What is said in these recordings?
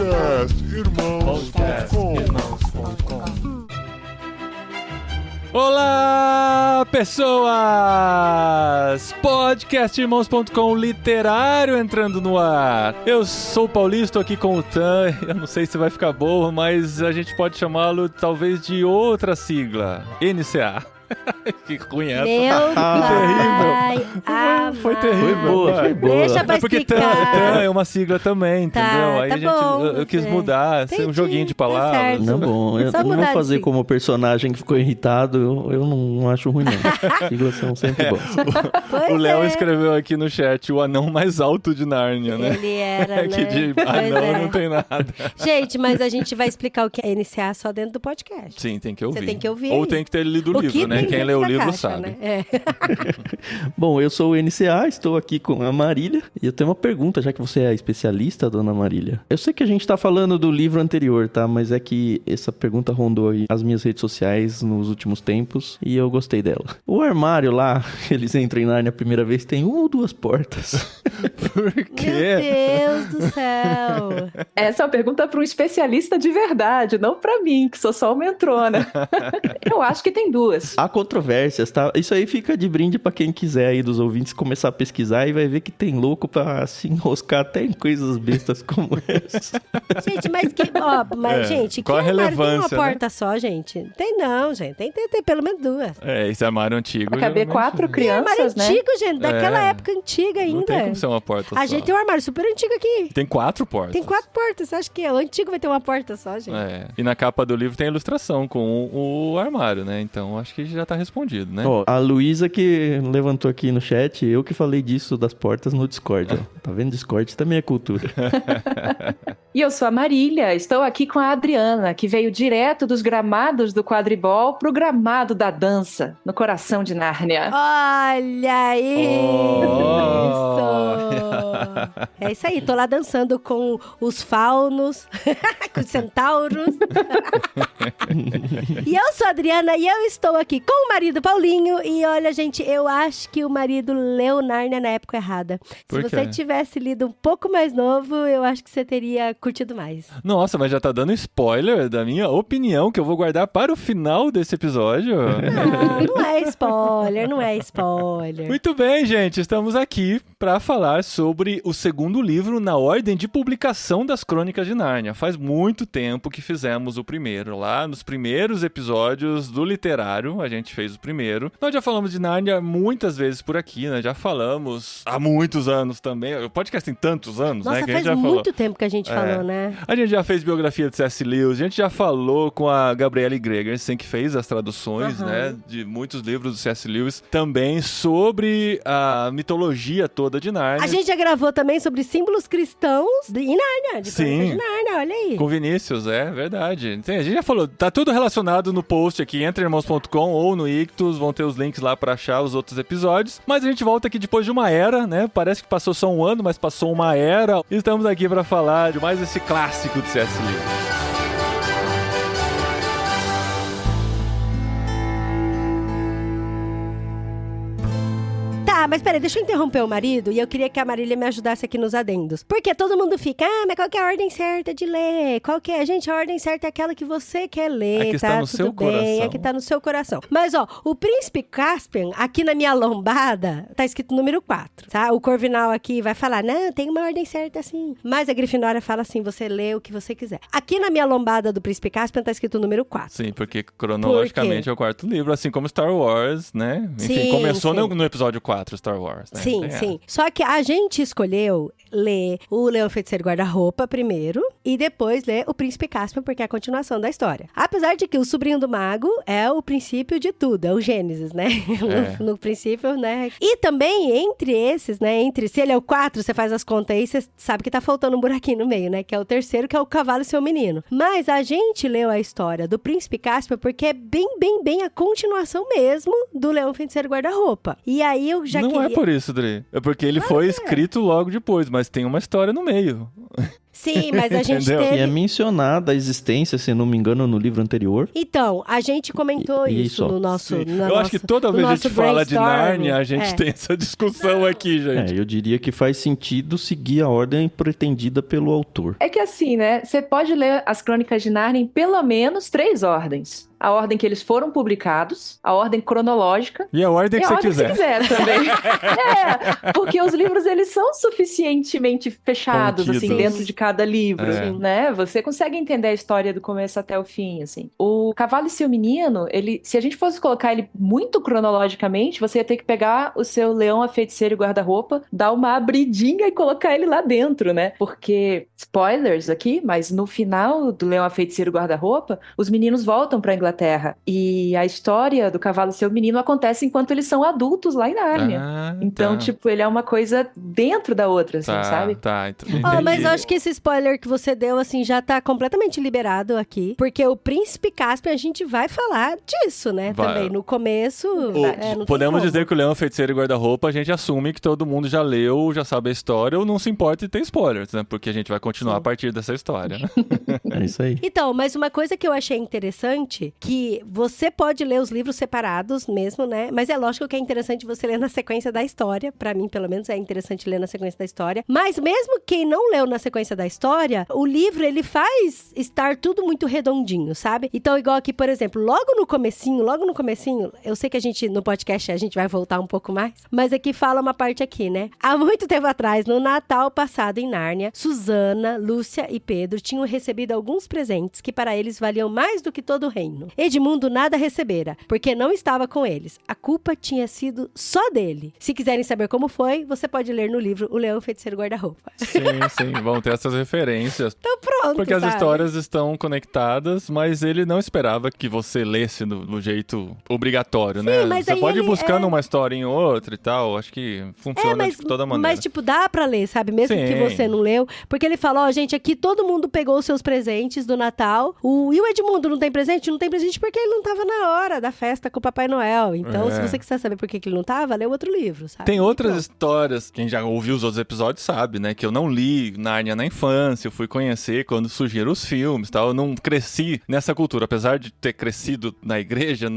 Irmãos.com. Olá, pessoas! Podcastirmãos.com literário entrando no ar. Eu sou o Paulinho, estou aqui com o Tan. Eu não sei se vai ficar bom, mas a gente pode chamá-lo talvez de outra sigla. NCA. Que ruim essa. Meu pai, foi terrível. Foi boa. Deixa pra Porque explicar. TAN é uma sigla também, entendeu? Aí tá a gente, bom, eu quis mudar, ser um Entendi, joguinho de tá palavras. certo. Não, bom, eu Só não mudar de fazer sigla. como o personagem que ficou irritado, eu não acho ruim, não. Siglas são sempre boas. Pois O Léo é. escreveu aqui no chat o anão mais alto de Nárnia, né? Ele era, né? Que de Pois anão é. não tem nada. Gente, mas a gente vai explicar o que é NCA só dentro do podcast. Sim, tem que ouvir. Você tem que ouvir Ou aí. tem que ter lido o livro, que né? tem Quem dentro lê o da livro caixa, sabe. né? É. Bom, eu sou o NCA, estou aqui com a Marília. E eu tenho uma pergunta, já que você é especialista, dona Marília. Eu sei que a gente tá falando do livro anterior, tá? Mas é que essa pergunta rondou aí as minhas redes sociais nos últimos tempos e eu gostei dela. O armário lá, eles entram em Nárnia a primeira vez, tem uma ou duas portas. Por Meu quê? Deus do céu. Essa é uma pergunta para um especialista de verdade, não para mim, que sou só uma entrona. Eu acho que tem duas. Há controvérsias, tá? Isso aí fica de brinde pra quem quiser aí dos ouvintes começar a pesquisar e vai ver que tem louco pra se enroscar até em coisas bestas como essa. Gente, mas que... Ó, mas, gente, qual a que armário tem uma relevância, né? porta só, gente? Tem não, gente. Tem que ter pelo menos duas. É, esse armário antigo. Pra caber geralmente, 4 Armário crianças, né? antigo, gente. Daquela É. época antiga ainda. Não tem como ser uma porta A só. gente tem um armário super antigo aqui. Tem 4 portas. Tem 4 portas. Você acha que o antigo vai ter uma porta só, gente? É. E na capa do livro tem a ilustração com o armário, né? Então acho que já tá respondido, né? Ó, a Luísa que levantou aqui no chat, eu que falei disso das portas no Discord, ó. Tá vendo? Discord também é cultura. E eu sou a Marília, estou aqui com a Adriana, que veio direto dos gramados do quadribol pro gramado da dança, no coração de Nárnia. Olha isso! Oh. É isso aí, tô lá dançando com os faunos, com os centauros. E eu sou a Adriana e eu estou aqui com o marido Paulinho. E olha, gente, eu acho que o marido leu Nárnia na época errada. Por Se quê? você tivesse lido um pouco mais novo, eu acho que você teria curtido mais. Nossa, mas já tá dando spoiler da minha opinião que eu vou guardar para o final desse episódio. Não é spoiler, não é spoiler. Muito bem, gente, estamos aqui para falar sobre o segundo livro na ordem de publicação das Crônicas de Nárnia. Faz muito tempo que fizemos o primeiro, lá nos primeiros episódios do literário, a gente fez o primeiro. Nós já falamos de Nárnia muitas vezes por aqui, né? Já falamos há muitos anos também. O podcast tem tantos anos, Nossa, né? Que a gente faz já muito falou. tempo que a gente falou, né? A gente já fez biografia de C.S. Lewis, a gente já falou com a Gabriele Gregersen, que fez as traduções, né, de muitos livros do C.S. Lewis, também sobre a mitologia toda de Nárnia. A gente já gravou também sobre símbolos cristãos em Nárnia, de Sim. Crônicas de Nárnia, olha aí. Com Vinícius, é verdade. A gente já falou, tá tudo relacionado no post aqui, entreirmãos.com ou no Ictus, vão ter os links lá pra achar os outros episódios. Mas a gente volta aqui depois de uma era, né? Parece que passou só um ano, mas passou uma era. E estamos aqui pra falar de mais esse clássico do C.S. Lewis. Tá, mas peraí, deixa eu interromper o marido e eu queria que a Marília me ajudasse aqui nos adendos. Porque todo mundo fica, mas qual que é a ordem certa de ler? Qual que é? Gente, a ordem certa é aquela que você quer ler, A que tá? está no Tudo seu bem, coração. a que tá no seu coração. Mas, ó, o Príncipe Caspian, aqui na minha lombada, tá escrito número 4, tá? O Corvinal aqui vai falar, não, tem uma ordem certa assim. Mas a Grifinória fala assim, você lê o que você quiser. Aqui na minha lombada do Príncipe Caspian tá escrito número 4. Sim, porque cronologicamente é o quarto livro, assim como Star Wars, né? Enfim, Sim, começou sim. no episódio 4, Star Wars, né? Sim, Tem sim. Só que a gente escolheu ler o Leão Feiticeiro Guarda-Roupa primeiro e depois ler o Príncipe Caspian, porque é a continuação da história. Apesar de que o Sobrinho do Mago é o princípio de tudo, é o Gênesis, né? É. No princípio, né? E também, entre esses, né? Se ele é o 4, você faz as contas aí, você sabe que tá faltando um buraquinho no meio, né? Que é o terceiro, que é o Cavalo e Seu Menino. Mas a gente leu a história do Príncipe Caspian porque é bem a continuação mesmo do Leão Feiticeiro Guarda-Roupa. E aí eu já Não queria... é por isso, Dri. É porque ele foi escrito logo depois, mas tem uma história no meio. Sim, mas a gente Entendeu? E é teve... mencionada a existência, se não me engano, no livro anterior. Então, a gente comentou E isso só. no nosso... Eu acho que toda vez que a gente fala de Nárnia, a gente É. tem essa discussão aqui, gente. Eu diria que faz sentido seguir a ordem pretendida pelo autor. É que assim, né? Você pode ler as Crônicas de Nárnia em pelo menos 3 ordens. A ordem que eles foram publicados, a ordem cronológica E a ordem e que a você ordem quiser. que você quiser também. Porque os livros, eles são suficientemente fechados, assim, Contidos. dentro de cada livro, É. né? Você consegue entender a história do começo até o fim, assim. O Cavalo e Seu Menino, se a gente fosse colocar ele muito cronologicamente, você ia ter que pegar o seu Leão, a Feiticeira e o Guarda-Roupa, dar uma abridinha e colocar ele lá dentro, né? Porque, spoilers aqui, mas no final do Leão, a Feiticeira e o Guarda-Roupa, os meninos voltam pra Inglaterra. E a história do Cavalo e Seu Menino acontece enquanto eles são adultos lá em Nárnia. Então, tipo, ele é uma coisa dentro da outra, assim, sabe? Tá. Então, Mas entendi. eu acho que esse spoiler que você deu, assim, já tá completamente liberado aqui. Porque o Príncipe Caspian, a gente vai falar disso, né? Vai. Também. No começo, não tem Podemos como. dizer que o Leão, Feiticeiro e Guarda-Roupa, a gente assume que todo mundo já leu, já sabe a história, ou não se importa de ter spoilers, né? Porque a gente vai continuar a partir dessa história, né? É isso aí. Então, mas uma coisa que eu achei interessante, que você pode ler os livros separados mesmo, né? Mas é lógico que é interessante você ler na sequência da história. Pra mim, pelo menos, é interessante ler na sequência da história. Mas mesmo quem não leu na sequência da história, o livro, ele faz estar tudo muito redondinho, sabe? Então, igual aqui, por exemplo, logo no comecinho, eu sei que a gente, no podcast, a gente vai voltar um pouco mais, mas aqui fala uma parte aqui, né? Há muito tempo atrás, no Natal passado em Nárnia, Susana, Lúcia e Pedro tinham recebido alguns presentes que para eles valiam mais do que todo o reino. Edmundo nada recebera, porque não estava com eles. A culpa tinha sido só dele. Se quiserem saber como foi, você pode ler no livro O Leão, Feiticeiro e Guarda-Roupa. Sim, vão ter essas referências. Então pronto, Porque as sabe? histórias estão conectadas, mas ele não esperava que você lesse do jeito obrigatório, né? mas Você aí pode ir ele buscando uma história em outra e tal, acho que funciona de toda maneira. Mas, tipo, dá pra ler, sabe? Mesmo Sim. que você não leu. Porque ele fala, gente, aqui todo mundo pegou os seus presentes do Natal. E o Edmundo não tem presente? Não tem presente porque ele não tava na hora da festa com o Papai Noel. Então, se você quiser saber por que ele não tava, lê outro livro, sabe? Tem outras histórias, quem já ouviu os outros episódios sabe, né? Que eu não li Nárnia na infância, eu fui conhecer quando surgiram os filmes e tal. Eu não cresci nessa cultura. Apesar de ter crescido na igreja,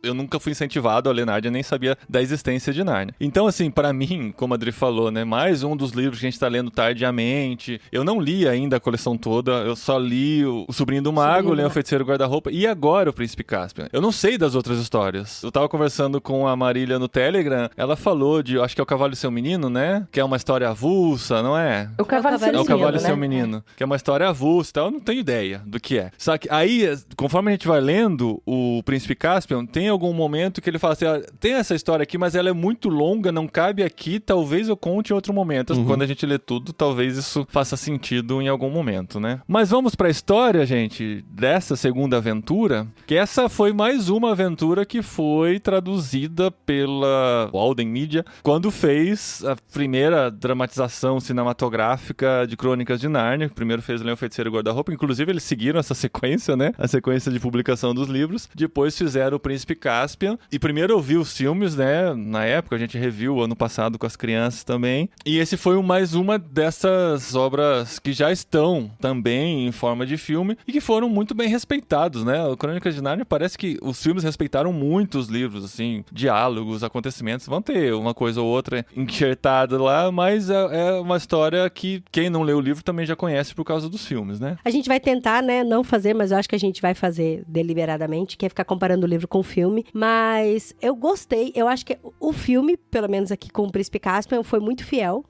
eu nunca fui incentivado a ler Nárnia, nem sabia da existência de Nárnia. Então, assim, pra mim, como a Adri falou, né? Mais um dos livros que a gente tá lendo tardiamente. Eu não li ainda a coleção toda, eu só li o Sobrinho do Mago, o Leão, Feiticeiro e Guarda-Roupa e agora o Príncipe Caspian. Eu não sei das outras histórias. Eu tava conversando com a Marília no Telegram, ela falou de, acho que é o Cavalo e Seu Menino, né? Que é uma história avulsa, não é? O Cavalo e Seu É o Cavalo e Menino, Seu né? Menino, que é uma história avulsa e tal, eu não tenho ideia do que é. Só que aí, conforme a gente vai lendo o Príncipe Caspian, tem algum momento que ele fala assim, tem essa história aqui, mas ela é muito longa, não cabe aqui, talvez eu conte em outro momento. Quando a gente lê tudo, talvez isso faça sentido em algum momento, né? Mas vamos pra história, gente, dessa segunda aventura, que essa foi mais uma aventura que foi traduzida pela Walden Media quando fez a primeira dramatização cinematográfica de Crônicas de Nárnia. Primeiro fez Leão, Feiticeiro e Guarda-Roupa. Inclusive, eles seguiram essa sequência, né? A sequência de publicação dos livros. Depois fizeram o Príncipe Caspian. E primeiro eu vi os filmes, né? Na época, a gente reviu ano passado com as crianças também. E esse foi mais uma dessas obras que já estão também em forma de filme e que foram muito bem respeitados, né? O Crônicas de Nárnia parece que os filmes respeitaram muito os livros, assim, diálogos, acontecimentos. Vão ter uma coisa ou outra enxertada lá, mas é uma história que quem não leu o livro também já conhece por causa dos filmes, né? A gente vai tentar, né, não fazer, mas eu acho que a gente vai fazer deliberadamente, que é ficar comparando o livro com o filme. Mas eu gostei, eu acho que o filme, pelo menos aqui com o Príncipe Caspian, foi muito fiel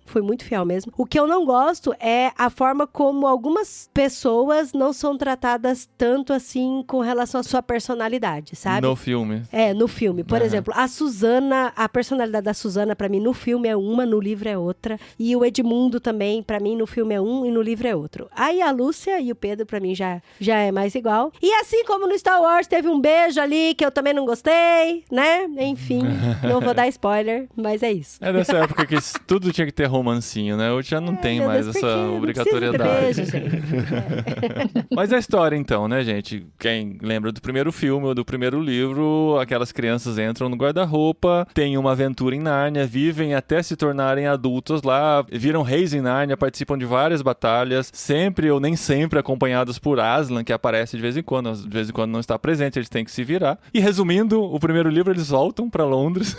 mesmo. O que eu não gosto é a forma como algumas pessoas não são tratadas tanto assim com relação à sua personalidade, sabe? No filme. No filme. Por exemplo, a Susana, a personalidade da Susana, pra mim, no filme é uma, no livro é outra. E o Edmundo também, pra mim, no filme é um e no livro é outro. Aí a Lúcia, e o Pedro pra mim já é mais igual. E assim como no Star Wars teve um beijo ali que eu também não gostei, né? Enfim, não vou dar spoiler, mas é isso. É dessa época que tudo tinha que ter romancinho, né? Hoje já não tem Meu mais Deus, essa por quê? Não obrigatoriedade. precisa ter beijo, gente. Mas a história então, né, gente? Quem lembra do primeiro filme ou do primeiro livro, aquelas crianças entram no guarda-roupa, têm uma aventura em Nárnia, vivem até se tornarem adultos lá, viram reis em Nárnia, participam de várias batalhas, sempre ou nem sempre acompanhados por Aslan, que aparece de vez em quando não está presente, eles têm que se virar. E resumindo, o primeiro livro eles voltam para Londres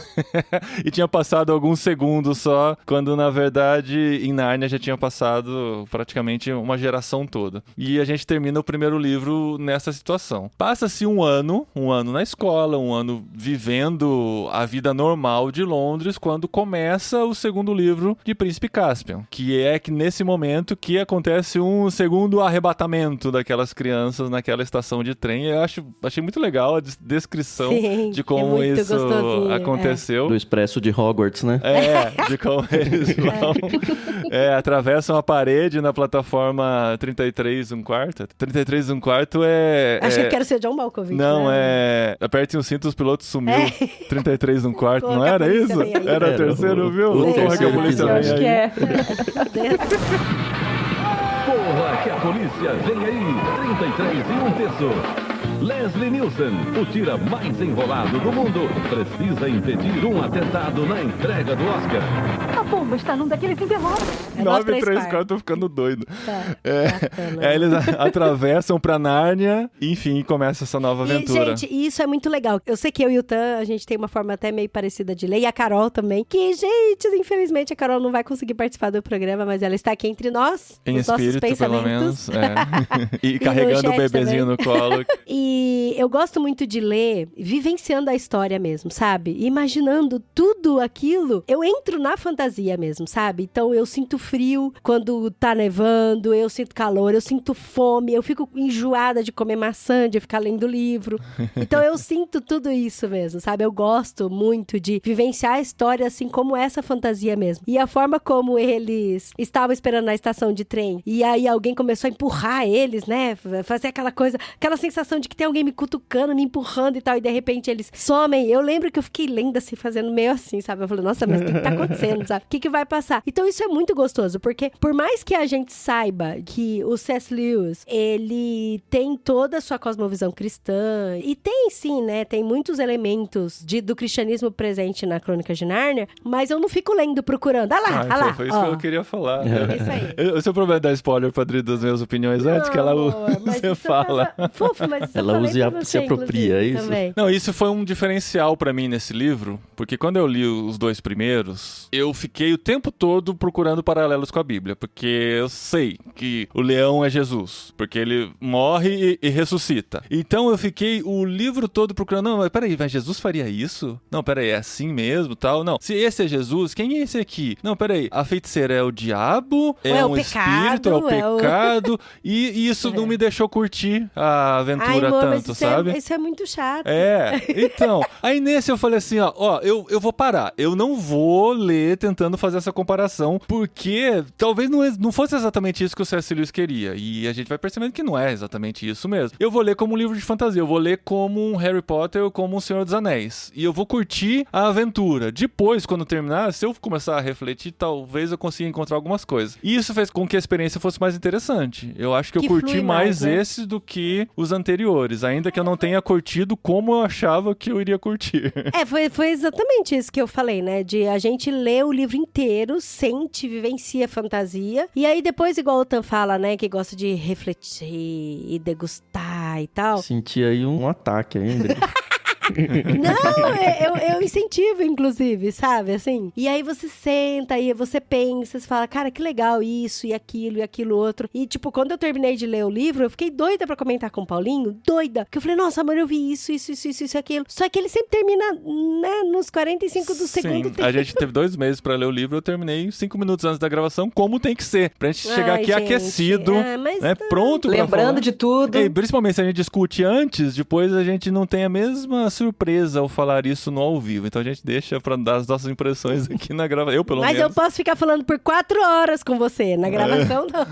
e tinha passado alguns segundos só, quando na verdade em Nárnia já tinha passado praticamente uma geração toda. E a gente termina o primeiro livro nessa situação. Passa-se um ano na escola, um ano vivendo a vida normal de Londres, quando começa o segundo livro de Príncipe Caspian, que é que nesse momento que acontece um segundo arrebatamento daquelas crianças naquela estação de trem. Eu achei muito legal a descrição de como isso aconteceu. Do Expresso de Hogwarts, né? De como eles vão, atravessam a parede na plataforma 33 1/4. 33 1/4 Achei que era o seu John Malkovich. Não, né? aperte o cinto, os pilotos sumiu. 33 1/4, não era isso? Era o terceiro, viu? Porra, que a polícia vem aí. Acho que é. Porra, que a polícia vem aí! 33 e 1 terço. Leslie Nielsen, o tira mais enrolado do mundo, precisa impedir um atentado na entrega do Oscar. A bomba está num daqueles envelopes. 9 3 4, tô ficando doido. Bacana. Eles atravessam pra Nárnia, enfim, começa essa nova aventura. Gente, isso é muito legal. Eu sei que eu e o Tan, a gente tem uma forma até meio parecida de ler, e a Carol também, que, gente, infelizmente a Carol não vai conseguir participar do programa, mas ela está aqui entre nós, em os nossos espírito, pelo pensamentos. menos. E carregando o bebezinho no colo. E eu gosto muito de ler vivenciando a história mesmo, sabe? Imaginando tudo aquilo. Eu entro na fantasia mesmo, sabe? Então eu sinto frio quando tá nevando, eu sinto calor, eu sinto fome, eu fico enjoada de comer maçã, de ficar lendo livro. Então eu sinto tudo isso mesmo, sabe? Eu gosto muito de vivenciar a história assim como essa fantasia mesmo. E a forma como eles estavam esperando na estação de trem, e aí alguém começou a empurrar eles, né? Fazer aquela coisa, aquela sensação de que tem alguém me cutucando, me empurrando e tal, e de repente eles somem. Eu lembro que eu fiquei lendo assim, fazendo meio assim, sabe? Eu falei, nossa, mas o que tá acontecendo, sabe? O que vai passar? Então isso é muito gostoso, porque por mais que a gente saiba que o C.S. Lewis, ele tem toda a sua cosmovisão cristã, e tem sim, né? Tem muitos elementos do cristianismo presente na Crônica de Nárnia, mas eu não fico lendo, procurando. Ah lá, ah lá. Foi isso que eu queria falar. É isso aí. O seu problema é dar spoiler pra Adri das minhas opiniões antes, que ela você fala. Fofo, mas isso Ela eu usa e falei pra se você, apropria, é isso? também. Não, isso foi um diferencial pra mim nesse livro, porque quando eu li os dois primeiros, eu fiquei o tempo todo procurando paralelos com a Bíblia, porque eu sei que o leão é Jesus, porque ele morre e ressuscita. Então eu fiquei o livro todo procurando, não, mas peraí, mas Jesus faria isso? Não, peraí, é assim mesmo, tal? Não, se esse é Jesus, quem é esse aqui? Não, peraí, a feiticeira é o diabo, é um espírito, é o pecado, e isso não me deixou curtir a aventura tanto, sabe? Isso é muito chato. Então, aí nesse eu falei assim, ó, eu vou parar, eu não vou ler tentando fazer essa comparação, porque talvez não fosse exatamente isso que o C.S. Lewis queria, e a gente vai percebendo que não é exatamente isso mesmo. Eu vou ler como um livro de fantasia, eu vou ler como um Harry Potter ou como um Senhor dos Anéis, e eu vou curtir a aventura. Depois, quando terminar, se eu começar a refletir, talvez eu consiga encontrar algumas coisas. E isso fez com que a experiência fosse mais interessante. Eu acho que eu curti mais né? esse do que os anteriores, ainda que eu não tenha curtido como eu achava que eu iria curtir. Foi exatamente isso que eu falei, né? De a gente ler o livro inteiro, sente, vivencia a fantasia, e aí depois, igual o Tan fala, né? Que gosta de refletir e degustar e tal. Senti aí um ataque aí, André. Não, eu incentivo, inclusive, sabe, assim. E aí você senta, e você pensa, você fala, cara, que legal isso, e aquilo outro. E, tipo, quando eu terminei de ler o livro, eu fiquei doida pra comentar com o Paulinho, doida. Porque eu falei, nossa, mano, eu vi isso, aquilo. Só que ele sempre termina, né, nos 45 do segundo tempo. A gente teve 2 meses pra ler o livro, eu terminei 5 minutos antes da gravação, como tem que ser. Pra gente chegar aqui aquecido, né, pronto pra lembrando falar. de tudo. E principalmente se a gente discute antes, depois a gente não tem a mesma surpresa ao falar isso no ao vivo. Então a gente deixa pra dar as nossas impressões aqui na gravação. Eu, pelo Mas menos. eu posso ficar falando por 4 horas com você. Na gravação, não.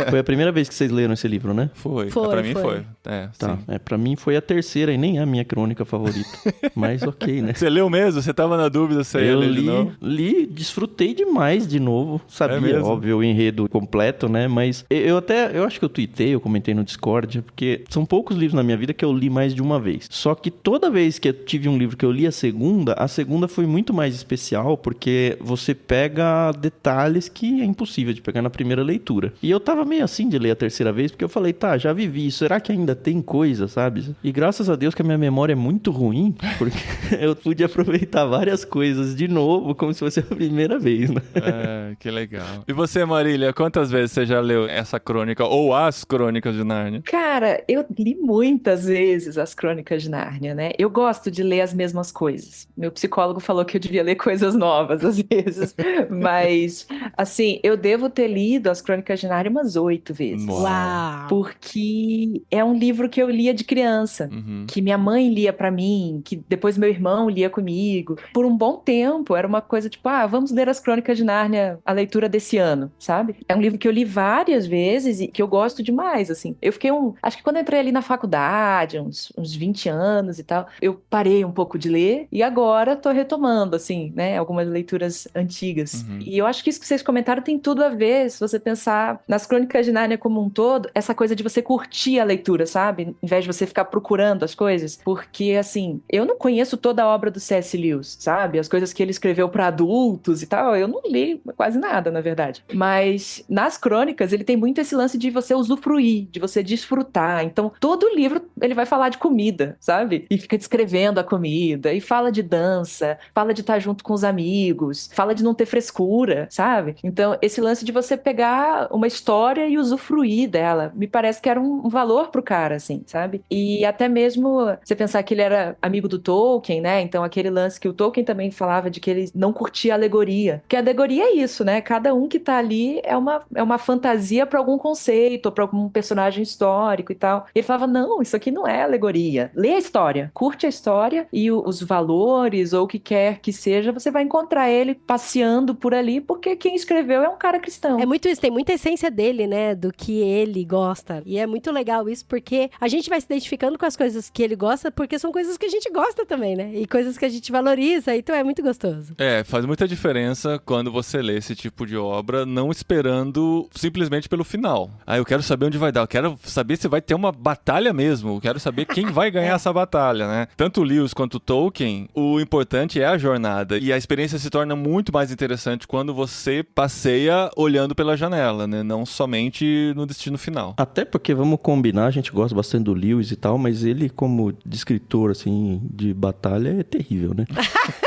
Foi a primeira vez que vocês leram esse livro, né? Foi. Foi, Pra mim foi. foi. É, Tá. sim. Pra mim foi a terceira e nem a minha crônica favorita. Mas ok, né? Você leu mesmo? Você tava na dúvida se ia Eu ler de novo? li, desfrutei demais de novo. Sabia, mesmo? óbvio, o enredo completo, né? Mas eu acho que eu tuitei, eu comentei no Discord, porque são poucos livros na minha vida que eu li mais de uma vez. Só que toda vez que eu tive um livro que eu li a segunda foi muito mais especial, porque você pega detalhes que é impossível de pegar na primeira leitura. E eu tava meio assim de ler a terceira vez, porque eu falei, tá, já vivi, será que ainda tem coisa, sabe? E graças a Deus que a minha memória é muito ruim, porque eu pude aproveitar várias coisas de novo, como se fosse a primeira vez, né? É, que legal. E você, Marília, quantas vezes você já leu essa crônica ou as crônicas de Nárnia? Cara, eu li muitas vezes as Crônicas de Nárnia, né? Eu gosto de ler as mesmas coisas. Meu psicólogo falou que eu devia ler coisas novas às vezes, mas, assim, eu devo ter lido as Crônicas de Nárnia umas 8 vezes. Uau! Porque é um livro que eu lia de criança, Uhum. que minha mãe lia pra mim, que depois meu irmão lia comigo. Por um bom tempo, era uma coisa tipo, vamos ler as Crônicas de Nárnia, a leitura desse ano, sabe? É um livro que eu li várias vezes e que eu gosto demais, assim. Eu fiquei acho que quando eu entrei ali na faculdade, uns 20 anos e tal, eu parei um pouco de ler e agora tô retomando, assim, né, algumas leituras antigas. Uhum. E eu acho que isso que vocês comentaram tem tudo a ver, se você pensar nas Crônicas de Nárnia como um todo, essa coisa de você curtir a leitura, sabe? Em vez de você ficar procurando as coisas, porque, assim, eu não conheço toda a obra do C.S. Lewis, sabe? As coisas que ele escreveu para adultos e tal, eu não li quase nada, na verdade. Mas nas crônicas, ele tem muito esse lance de você usufruir, de você desfrutar. Então, todo livro, ele vai falar de comida, sabe? E fica descrevendo a comida, e fala de dança, fala de estar junto com os amigos, fala de não ter frescura, sabe? Então, esse lance de você pegar uma história e usufruir dela, me parece que era um valor pro cara, assim, sabe? E até mesmo você pensar que ele era amigo do Tolkien, né? Então, aquele lance que o Tolkien também falava de que ele não curtia alegoria. Porque a alegoria é isso, né? Cada um que tá ali é uma fantasia para algum conceito, ou para algum personagem histórico e tal. Ele falava, não, isso aqui não é alegoria. Lê a história, curte a história e os valores, ou o que quer que seja, você vai encontrar ele passeando por ali, porque quem escreveu é um cara cristão. É muito isso, tem muita essência dele, né, do que ele gosta. E é muito legal isso, porque a gente vai se identificando com as coisas que ele gosta, porque são coisas que a gente gosta também, né? E coisas que a gente valoriza, então é muito gostoso. É, faz muita diferença quando você lê esse tipo de obra, não esperando simplesmente pelo final. Eu quero saber onde vai dar, eu quero saber se vai ter uma batalha mesmo, eu quero saber quem vai ganhar essa batalha, né? Tanto o Lewis quanto o Tolkien, o importante é a jornada, e a experiência se torna muito mais interessante quando você passeia olhando pela janela, né? Não somente no destino final. Até porque, vamos combinar, a gente gosta bastante do Lewis e tal, mas ele, como descritor, assim, de batalha, é terrível, né?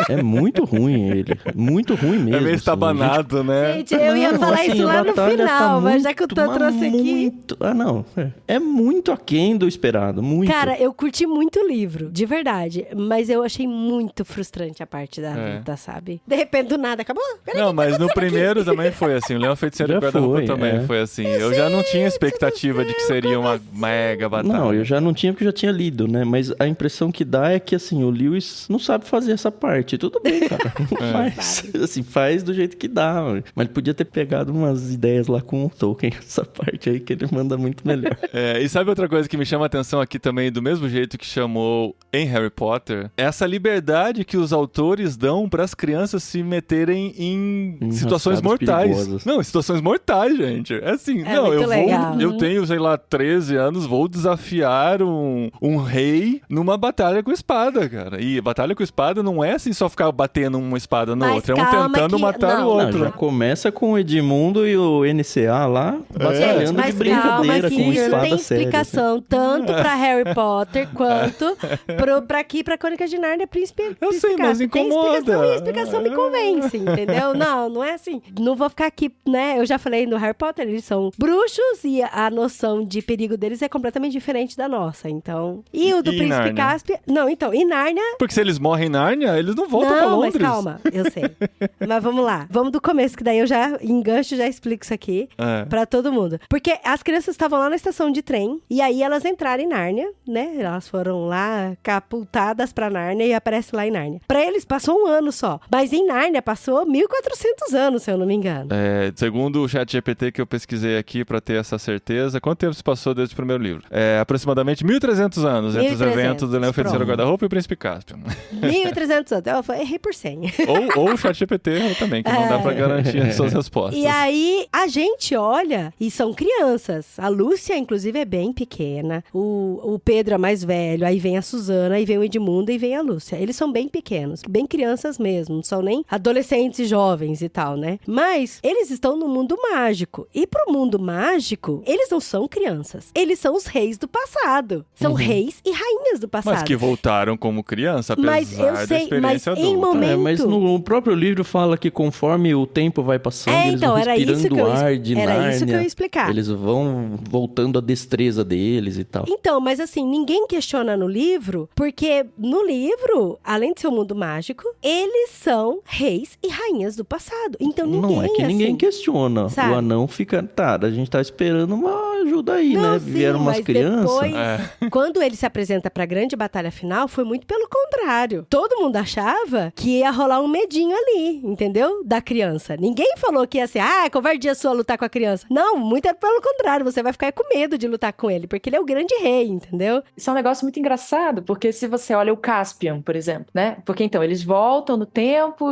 É muito ruim ele. Muito ruim mesmo. É meio estabanado, né? Gente, eu ia falar assim, isso a lá no batalha final, tá mas já que o Tan muito, trouxe aqui... muito... não. É muito aquém do esperado, muito. Cara, eu curti muito o livro, de verdade. Mas eu achei muito frustrante a parte da luta, sabe? De repente, do nada, acabou. Peraí, Não, que mas tá no acontecendo primeiro aqui? também foi assim. O Leão Feiticeiro e Já o Guarda-Roupa foi, também foi assim. Eu já não tinha expectativa de que seria uma mega batalha. Não, eu já não tinha porque eu já tinha lido, né? Mas a impressão que dá é que, assim, o Lewis não sabe fazer essa parte. Tudo bem, cara. Faz. Assim, faz do jeito que dá. Mano. Mas ele podia ter pegado umas ideias lá com o Tolkien, essa parte aí que ele manda muito melhor. E sabe outra coisa que me chama a atenção aqui também, do mesmo jeito que chamou em Harry Potter? Essa liberdade que os autores dão para as crianças se meterem em situações mortais. Perigosas. Não, situações mortais, gente. É assim, É não, muito legal. eu tenho, sei lá, 13 anos, vou desafiar um rei numa batalha com espada, cara. E batalha com espada não é assim só ficar batendo uma espada no Mas outro, é um calma tentando que- matar não. o Não, outro. já começa com o Edmundo e o NCA lá, batalhando de Mas brincadeira calma com que espada tem séria. explicação tanto pra Harry Potter quanto pra Crônica de Nárnia Príncipe. Eu sei, mas Tem incomoda. explicação e a explicação me convence, entendeu? Não é assim. Não vou ficar aqui, né? Eu já falei no Harry Potter, eles são bruxos e a noção de perigo deles é completamente diferente da nossa, então... E o do E Príncipe Nárnia? Cáspia... Não, então, em Nárnia... Porque se eles morrem em Nárnia, eles não voltam pra Não, Londres. mas calma, eu sei. Mas vamos lá. Vamos do começo, que daí eu já engancho, já explico isso aqui pra todo mundo. Porque as crianças estavam lá na estação de trem, e aí elas entraram em Nárnia, né? Elas foram lá capultadas pra Nárnia e aparece lá em Nárnia. Pra eles passou um ano só, mas em Nárnia passou 1400 anos, se eu não me engano. Segundo o ChatGPT que eu pesquisei aqui pra ter essa certeza, quanto tempo se passou desde o primeiro livro? Aproximadamente 1300 anos entre os 1300, eventos do Leão Feiticeiro pronto. Guarda-Roupa e o Príncipe Caspian. 1300 anos. Eu errei por 100. ou o ChatGPT também, que não dá pra garantir as suas respostas. E aí, a gente olha e são crianças. A Lúcia, inclusive, é bem pequena. O Pedro é mais velho. Aí vem a Suzana, aí vem o Edmundo e vem a Lúcia. Eles são bem pequenos, bem crianças mesmo. Não são nem adolescentes e jovens e tal, né? Mas eles estão no mundo mágico. E pro mundo mágico, eles não são crianças. Eles são os reis do passado. São reis e rainhas do passado. Mas que voltaram como criança, apesar Mas eu sei, da experiência mas em adulta. momento- Mas no próprio livro fala que conforme o tempo vai passando, eles então, vão era isso respirando que eu ar de era Nárnia. isso que eu ia explicar. Eles vão voltando à destreza deles e tal. Então, mas assim, ninguém questiona no livro, porque no livro, além de ser um mundo mágico, eles são reis e rainhas do passado. Então ninguém, Não é que ninguém assim, questiona. sabe? O anão fica... Tá, a gente tá esperando uma ajuda aí, Não, né? sim, Vieram umas mas crianças. depois, quando ele se apresenta pra grande batalha final, foi muito pelo contrário. Todo mundo achava que ia rolar um medinho ali, entendeu? Da criança. Ninguém falou que ia ser, covardia sua lutar com a criança. Não, muito é pelo contrário. Você vai ficar com medo de lutar com ele, porque ele é o grande rei, entendeu? Isso é um negócio muito engraçado, porque se você olha o Caspian, por exemplo, né? Porque então, eles voltam no tempo,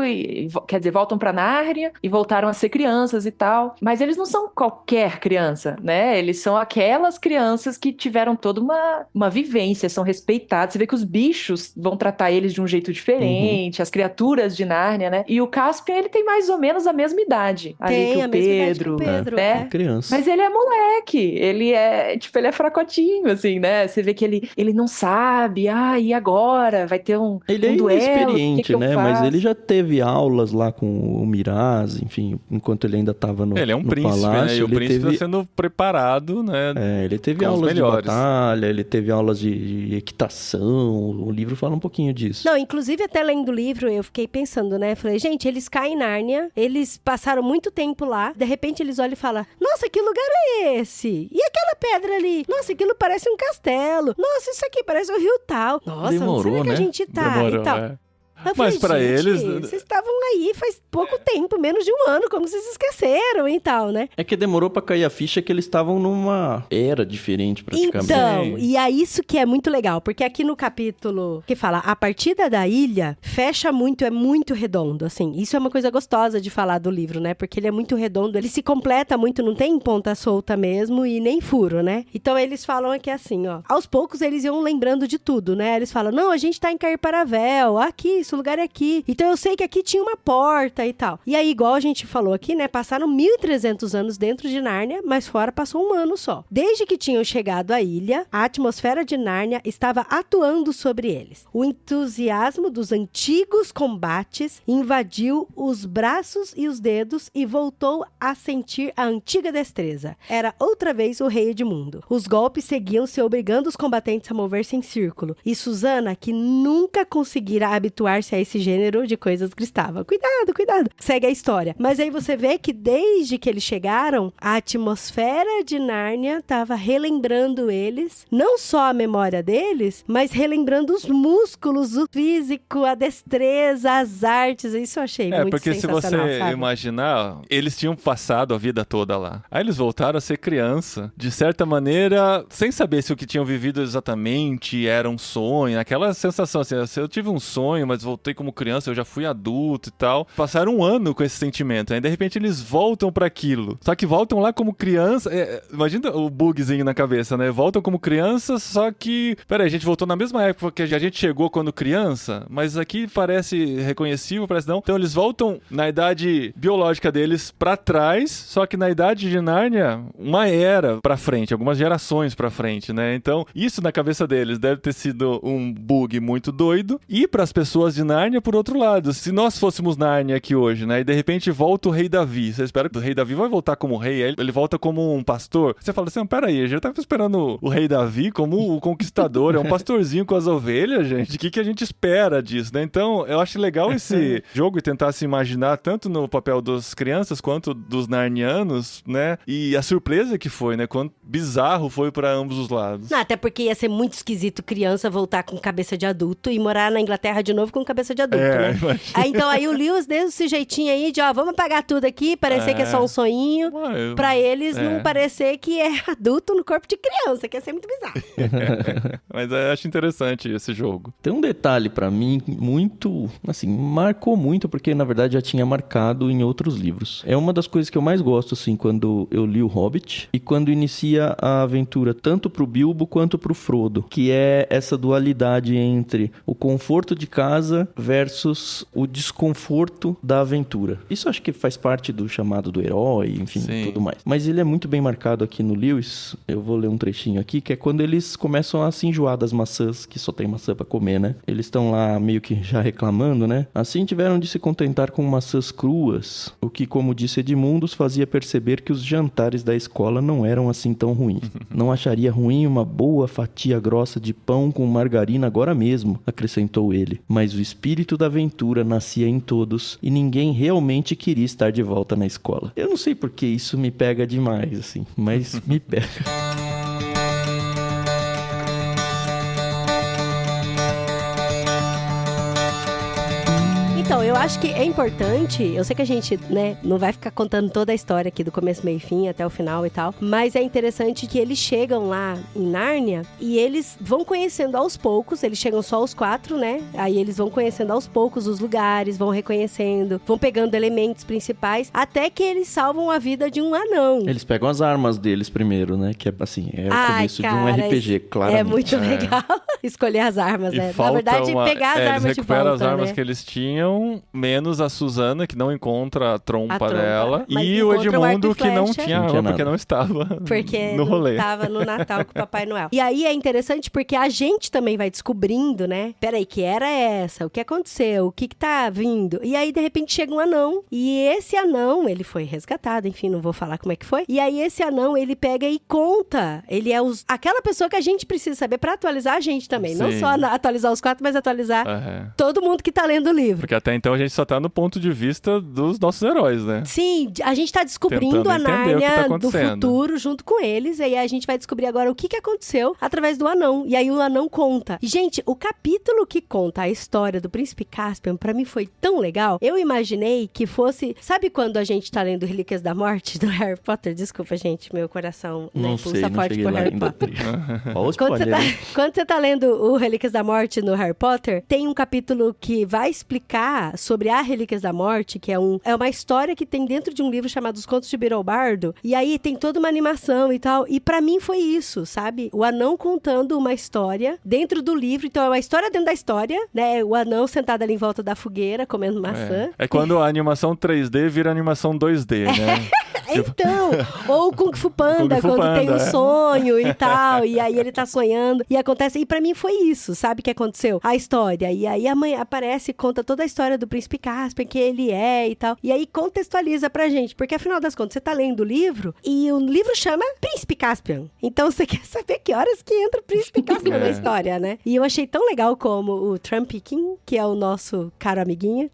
quer dizer, voltam pra Nárnia e voltaram a ser crianças e tal, mas eles não são qualquer criança, né? Eles são aquelas crianças que tiveram toda uma vivência, são respeitados. Você vê que os bichos vão tratar eles de um jeito diferente, as criaturas de Nárnia, né? E o Caspian, ele tem mais ou menos a mesma idade ali Tem que a o mesma idade que Pedro, o Pedro, né? Criança. Mas ele é moleque, ele é fracotinho, assim, né? Você vê que ele não sabe, e agora? Vai ter um Ele é duelo, inexperiente, o que eu né? Mas faço? ele já teve aulas lá com o Miraz, enfim, enquanto ele ainda tava no Ele é um no príncipe, palácio. né? E o ele príncipe teve... está sendo preparado, né? ele teve com os aulas de melhores. batalha, ele teve aulas de equitação, o livro fala um pouquinho disso. Não, inclusive até lendo o livro eu fiquei pensando, né? Falei, gente, eles caem em Nárnia, eles passaram muito tempo lá, de repente eles olham e falam, nossa, que lugar é esse? E aquela pedra ali? Nossa, aquilo parece um castelo. Nossa, isso aqui parece um rio tal. Nossa, Demorou, onde será que né? a gente tá? Demorou, e tal. é. Eu Mas pra falei, gente, eles- vocês estavam aí faz pouco tempo, menos de um ano, como vocês esqueceram e tal, né? É que demorou pra cair a ficha que eles estavam numa era diferente, praticamente. Então, e é isso que é muito legal, porque aqui no capítulo que fala a partida da ilha, fecha muito, é muito redondo, assim. Isso é uma coisa gostosa de falar do livro, né? Porque ele é muito redondo, ele se completa muito, não tem ponta solta mesmo e nem furo, né? Então eles falam aqui assim, ó. Aos poucos eles iam lembrando de tudo, né? Eles falam, não, a gente tá em Cair-Paravel, aqui, esse lugar é aqui. Então eu sei que aqui tinha uma porta e tal. E aí, igual a gente falou aqui, né? Passaram 1300 anos dentro de Nárnia, mas fora passou um ano só. Desde que tinham chegado à ilha, a atmosfera de Nárnia estava atuando sobre eles. O entusiasmo dos antigos combates invadiu os braços e os dedos e voltou a sentir a antiga destreza. Era outra vez o rei Edmundo. Os golpes seguiam-se, obrigando os combatentes a mover-se em círculo. E Suzana, que nunca conseguira habituar-se a esse gênero de coisas, gritava, cuidado, cuidado, segue a história. Mas aí você vê que desde que eles chegaram, a atmosfera de Nárnia estava relembrando eles, não só a memória deles, mas relembrando os músculos, o físico, a destreza, as artes. Isso eu achei muito porque se sensacional, você sabe? imaginar, eles tinham passado a vida toda lá. Aí eles voltaram a ser criança, de certa maneira, sem saber se o que tinham vivido exatamente era um sonho, aquela sensação assim, eu tive um sonho, mas voltei como criança, eu já fui adulto e tal. Passaram um ano com esse sentimento, aí de repente eles voltam pra aquilo. Só que voltam lá como criança, imagina o bugzinho na cabeça, né? Voltam como criança, só que, peraí, a gente voltou na mesma época que a gente chegou quando criança, mas aqui parece reconhecível, parece não. Então eles voltam na idade biológica deles pra trás, só que na idade de Nárnia, uma era pra frente, algumas gerações pra frente, né? Então, isso na cabeça deles deve ter sido um bug muito doido, e pras pessoas Crônicas de Nárnia por outro lado. Se nós fôssemos Nárnia aqui hoje, né? E de repente volta o rei Davi. Você espera que o rei Davi vai voltar como rei, aí ele volta como um pastor. Você fala assim, peraí, a gente tava esperando o rei Davi como o conquistador, é um pastorzinho com as ovelhas, gente. O que a gente espera disso, né? Então, eu acho legal esse jogo e tentar se imaginar tanto no papel das crianças quanto dos narnianos, né? E a surpresa que foi, né? Quanto bizarro foi pra ambos os lados. Não, até porque ia ser muito esquisito criança voltar com cabeça de adulto e morar na Inglaterra de novo com cabeça de adulto, né? Então aí o Lewis deu esse jeitinho aí de, vamos apagar tudo aqui, parecer que é só um sonhinho, pra eles não parecer que é adulto no corpo de criança, que ia ser muito bizarro. Mas eu acho interessante esse jogo. Tem um detalhe pra mim muito, assim, marcou muito, porque na verdade já tinha marcado em outros livros. É uma das coisas que eu mais gosto, assim, quando eu li o Hobbit e quando inicia a aventura, tanto pro Bilbo quanto pro Frodo, que é essa dualidade entre o conforto de casa versus o desconforto da aventura. Isso acho que faz parte do chamado do herói, enfim, Sim. tudo mais. Mas ele é muito bem marcado aqui no Lewis. Eu vou ler um trechinho aqui, que é quando eles começam a se enjoar das maçãs, que só tem maçã pra comer, né? Eles estão lá meio que já reclamando, né? Assim tiveram de se contentar com maçãs cruas, o que, como disse Edmundos, fazia perceber que os jantares da escola não eram assim tão ruins. Não acharia ruim uma boa fatia grossa de pão com margarina agora mesmo, acrescentou ele. Mas o espírito da aventura nascia em todos e ninguém realmente queria estar de volta na escola. Eu não sei porque isso me pega demais, assim, mas me pega. Então, eu acho que é importante, eu sei que a gente, né, não vai ficar contando toda a história aqui do começo, meio e fim, até o final e tal, mas é interessante que eles chegam lá em Nárnia e eles vão conhecendo aos poucos, eles chegam só os 4, né, aí eles vão conhecendo aos poucos os lugares, vão reconhecendo, vão pegando elementos principais, até que eles salvam a vida de um anão. Eles pegam as armas deles primeiro, né, que é assim, é o começo de um RPG, claramente. É muito legal escolher as armas, E né, na verdade, pegar as eles armas de recuperam volta, as armas né? que eles tinham, menos a Susana, que não encontra a trompa dela, mas e o encontra o arco Edmundo, e que não flecha. tinha Não tinha arma, porque nada. não estava Porque no rolê. não tava no Natal com o Papai Noel. E aí é interessante porque a gente também vai descobrindo, né? Peraí, que era essa? O que aconteceu? O que tá vindo? E aí, de repente, chega um anão. E esse anão, ele foi resgatado, enfim, não vou falar como é que foi. E aí, esse anão, ele pega e conta. Ele é aquela pessoa que a gente precisa saber pra atualizar a gente também. Não Sim. só atualizar os 4, mas atualizar É. todo mundo que tá lendo o livro. Porque até então a gente só tá no ponto de vista dos nossos heróis, né? Sim, a gente tá descobrindo Tentando a entender o que tá Nárnia do acontecendo. futuro junto com eles. E aí a gente vai descobrir agora o que aconteceu através do anão. E aí o anão conta. E, gente, o capítulo que conta a história do Príncipe Caspian, pra mim foi tão legal. Eu imaginei que fosse... Sabe quando a gente tá lendo Relíquias da Morte do Harry Potter? Desculpa, gente, meu coração Não pulsa sei, não forte cheguei por lá Harry ainda. Potter. Olha o Quando spoiler, né? quando você tá lendo o Relíquias da Morte no Harry Potter, tem um capítulo que vai explicar sobre a Relíquias da Morte, que é uma história que tem dentro de um livro chamado Os Contos de Birobardo, e aí tem toda uma animação e tal, e pra mim foi isso, sabe? O anão contando uma história dentro do livro, então é uma história dentro da história, né? O anão sentado ali em volta da fogueira, comendo maçã. É quando a animação 3D vira animação 2D, né? Então, ou o Kung Fu Panda, Kung Fu quando tem um Panda, é. sonho e tal, e aí ele tá sonhando, e acontece, e pra mim foi isso, sabe o que aconteceu? A história, e aí a mãe aparece e conta toda a história do Príncipe Caspian, que ele é e tal, e aí contextualiza pra gente, porque afinal das contas, você tá lendo o livro, e o livro chama Príncipe Caspian, então você quer saber que horas que entra o Príncipe Caspian na história, né? E eu achei tão legal como o Trumpkin, que é o nosso caro amiguinho,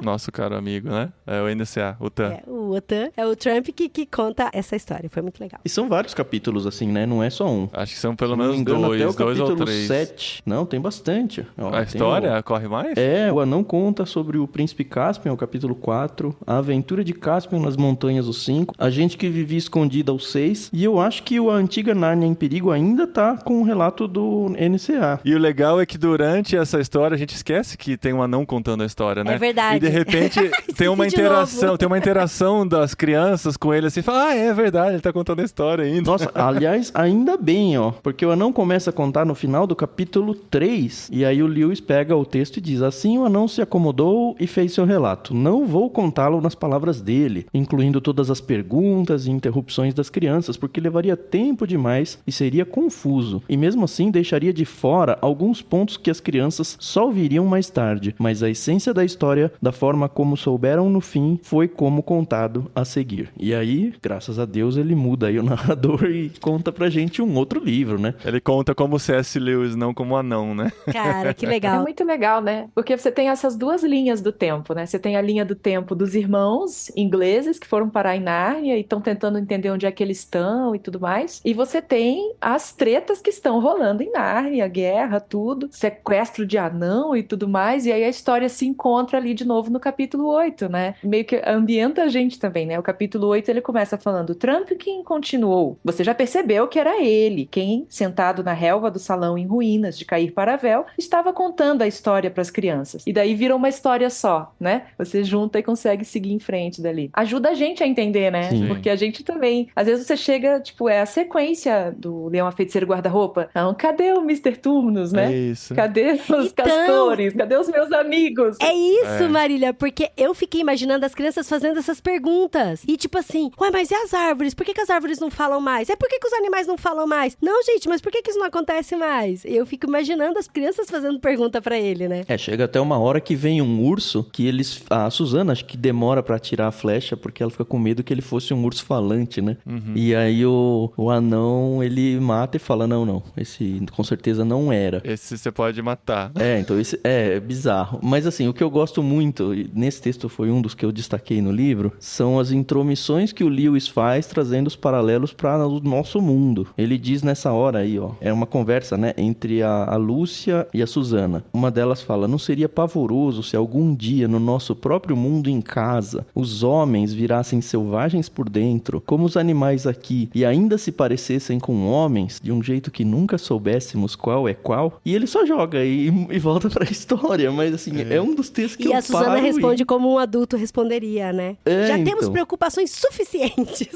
Nosso caro amigo, né? É o NCA, o TAN. o Otan, é o Trump que conta essa história, foi muito legal. E são vários capítulos, assim, né? Não é só um. Acho que são pelo Se não me menos engano, até o dois ou capítulo três. 7. Não, tem bastante. Ó, A tem história corre mais? o anão conta sobre o Príncipe Caspian, o capítulo 4. A aventura de Caspian nas montanhas, o 5. A gente que vivia escondida, o 6. E eu acho que a antiga Nárnia em Perigo ainda tá com o relato do NCA. E o legal é que durante essa história a gente esquece que tem um anão contando a história, né? É verdade. E de repente tem uma Esqueci de interação, novo. tem uma interação das crianças com ele assim, fala, é verdade, ele tá contando a história ainda. Nossa, aliás, ainda bem, ó. Porque o anão começa a contar no final do capítulo 3. E aí o Lewis pega o texto e diz: assim o anão se acomodou incomodou e fez seu relato. Não vou contá-lo nas palavras dele, incluindo todas as perguntas e interrupções das crianças, porque levaria tempo demais e seria confuso. E mesmo assim deixaria de fora alguns pontos que as crianças só ouviriam mais tarde. Mas a essência da história, da forma como souberam no fim, foi como contado a seguir. E aí, graças a Deus, ele muda aí o narrador e conta pra gente um outro livro, né? Ele conta como C.S. Lewis, não como anão, né? Cara, que É legal. muito legal, né? Porque você tem essas duas linhas do tempo, né? Você tem a linha do tempo dos irmãos ingleses que foram parar em Nárnia e estão tentando entender onde é que eles estão e tudo mais. E você tem as tretas que estão rolando em Nárnia, guerra, tudo, sequestro de anão e tudo mais. E aí a história se encontra ali de novo no capítulo 8, né? Meio que ambienta a gente também, né? O capítulo 8 ele começa falando: Trumpkin continuou. Você já percebeu que era ele quem, sentado na relva do salão em ruínas de cair para véu, estava contando a história para as crianças. E daí vira uma história só, né? Você junta e consegue seguir em frente dali. Ajuda a gente a entender, né? Sim. Porque a gente também, às vezes você chega, tipo, é a sequência do Leão, a Feiticeira e o Guarda-Roupa. Não, cadê o Mr. Turnos, né? É isso. Cadê os Então, castores? Cadê os meus amigos? É isso, É. Marília, porque eu fiquei imaginando as crianças fazendo essas perguntas. E tipo assim, ué, mas e as árvores? Por que as árvores não falam mais? É por que os animais não falam mais? Não, gente, mas por que isso não acontece mais? Eu fico imaginando as crianças fazendo pergunta pra ele, né? Chega até uma hora que vem um urso que eles... A Susana acho que demora pra atirar a flecha porque ela fica com medo que ele fosse um urso falante, né? E aí o anão, ele mata e fala, não, esse com certeza não era. Esse você pode matar. Então esse é bizarro. Mas assim, o que eu gosto muito, e nesse texto foi um dos que eu destaquei no livro, são as intromissões que o Lewis faz trazendo os paralelos para o nosso mundo. Ele diz nessa hora aí, ó, é uma conversa, né, entre a Lúcia e a Susana. Uma delas fala, não seria pavoroso se algum dia no nosso próprio mundo em casa os homens virassem selvagens por dentro, como os animais aqui, e ainda se parecessem com homens, de um jeito que nunca soubéssemos qual é qual? E ele só joga e volta pra história, mas assim, é um dos textos que E eu a Susana paro responde como um adulto responderia, né? Já temos preocupações suficientes.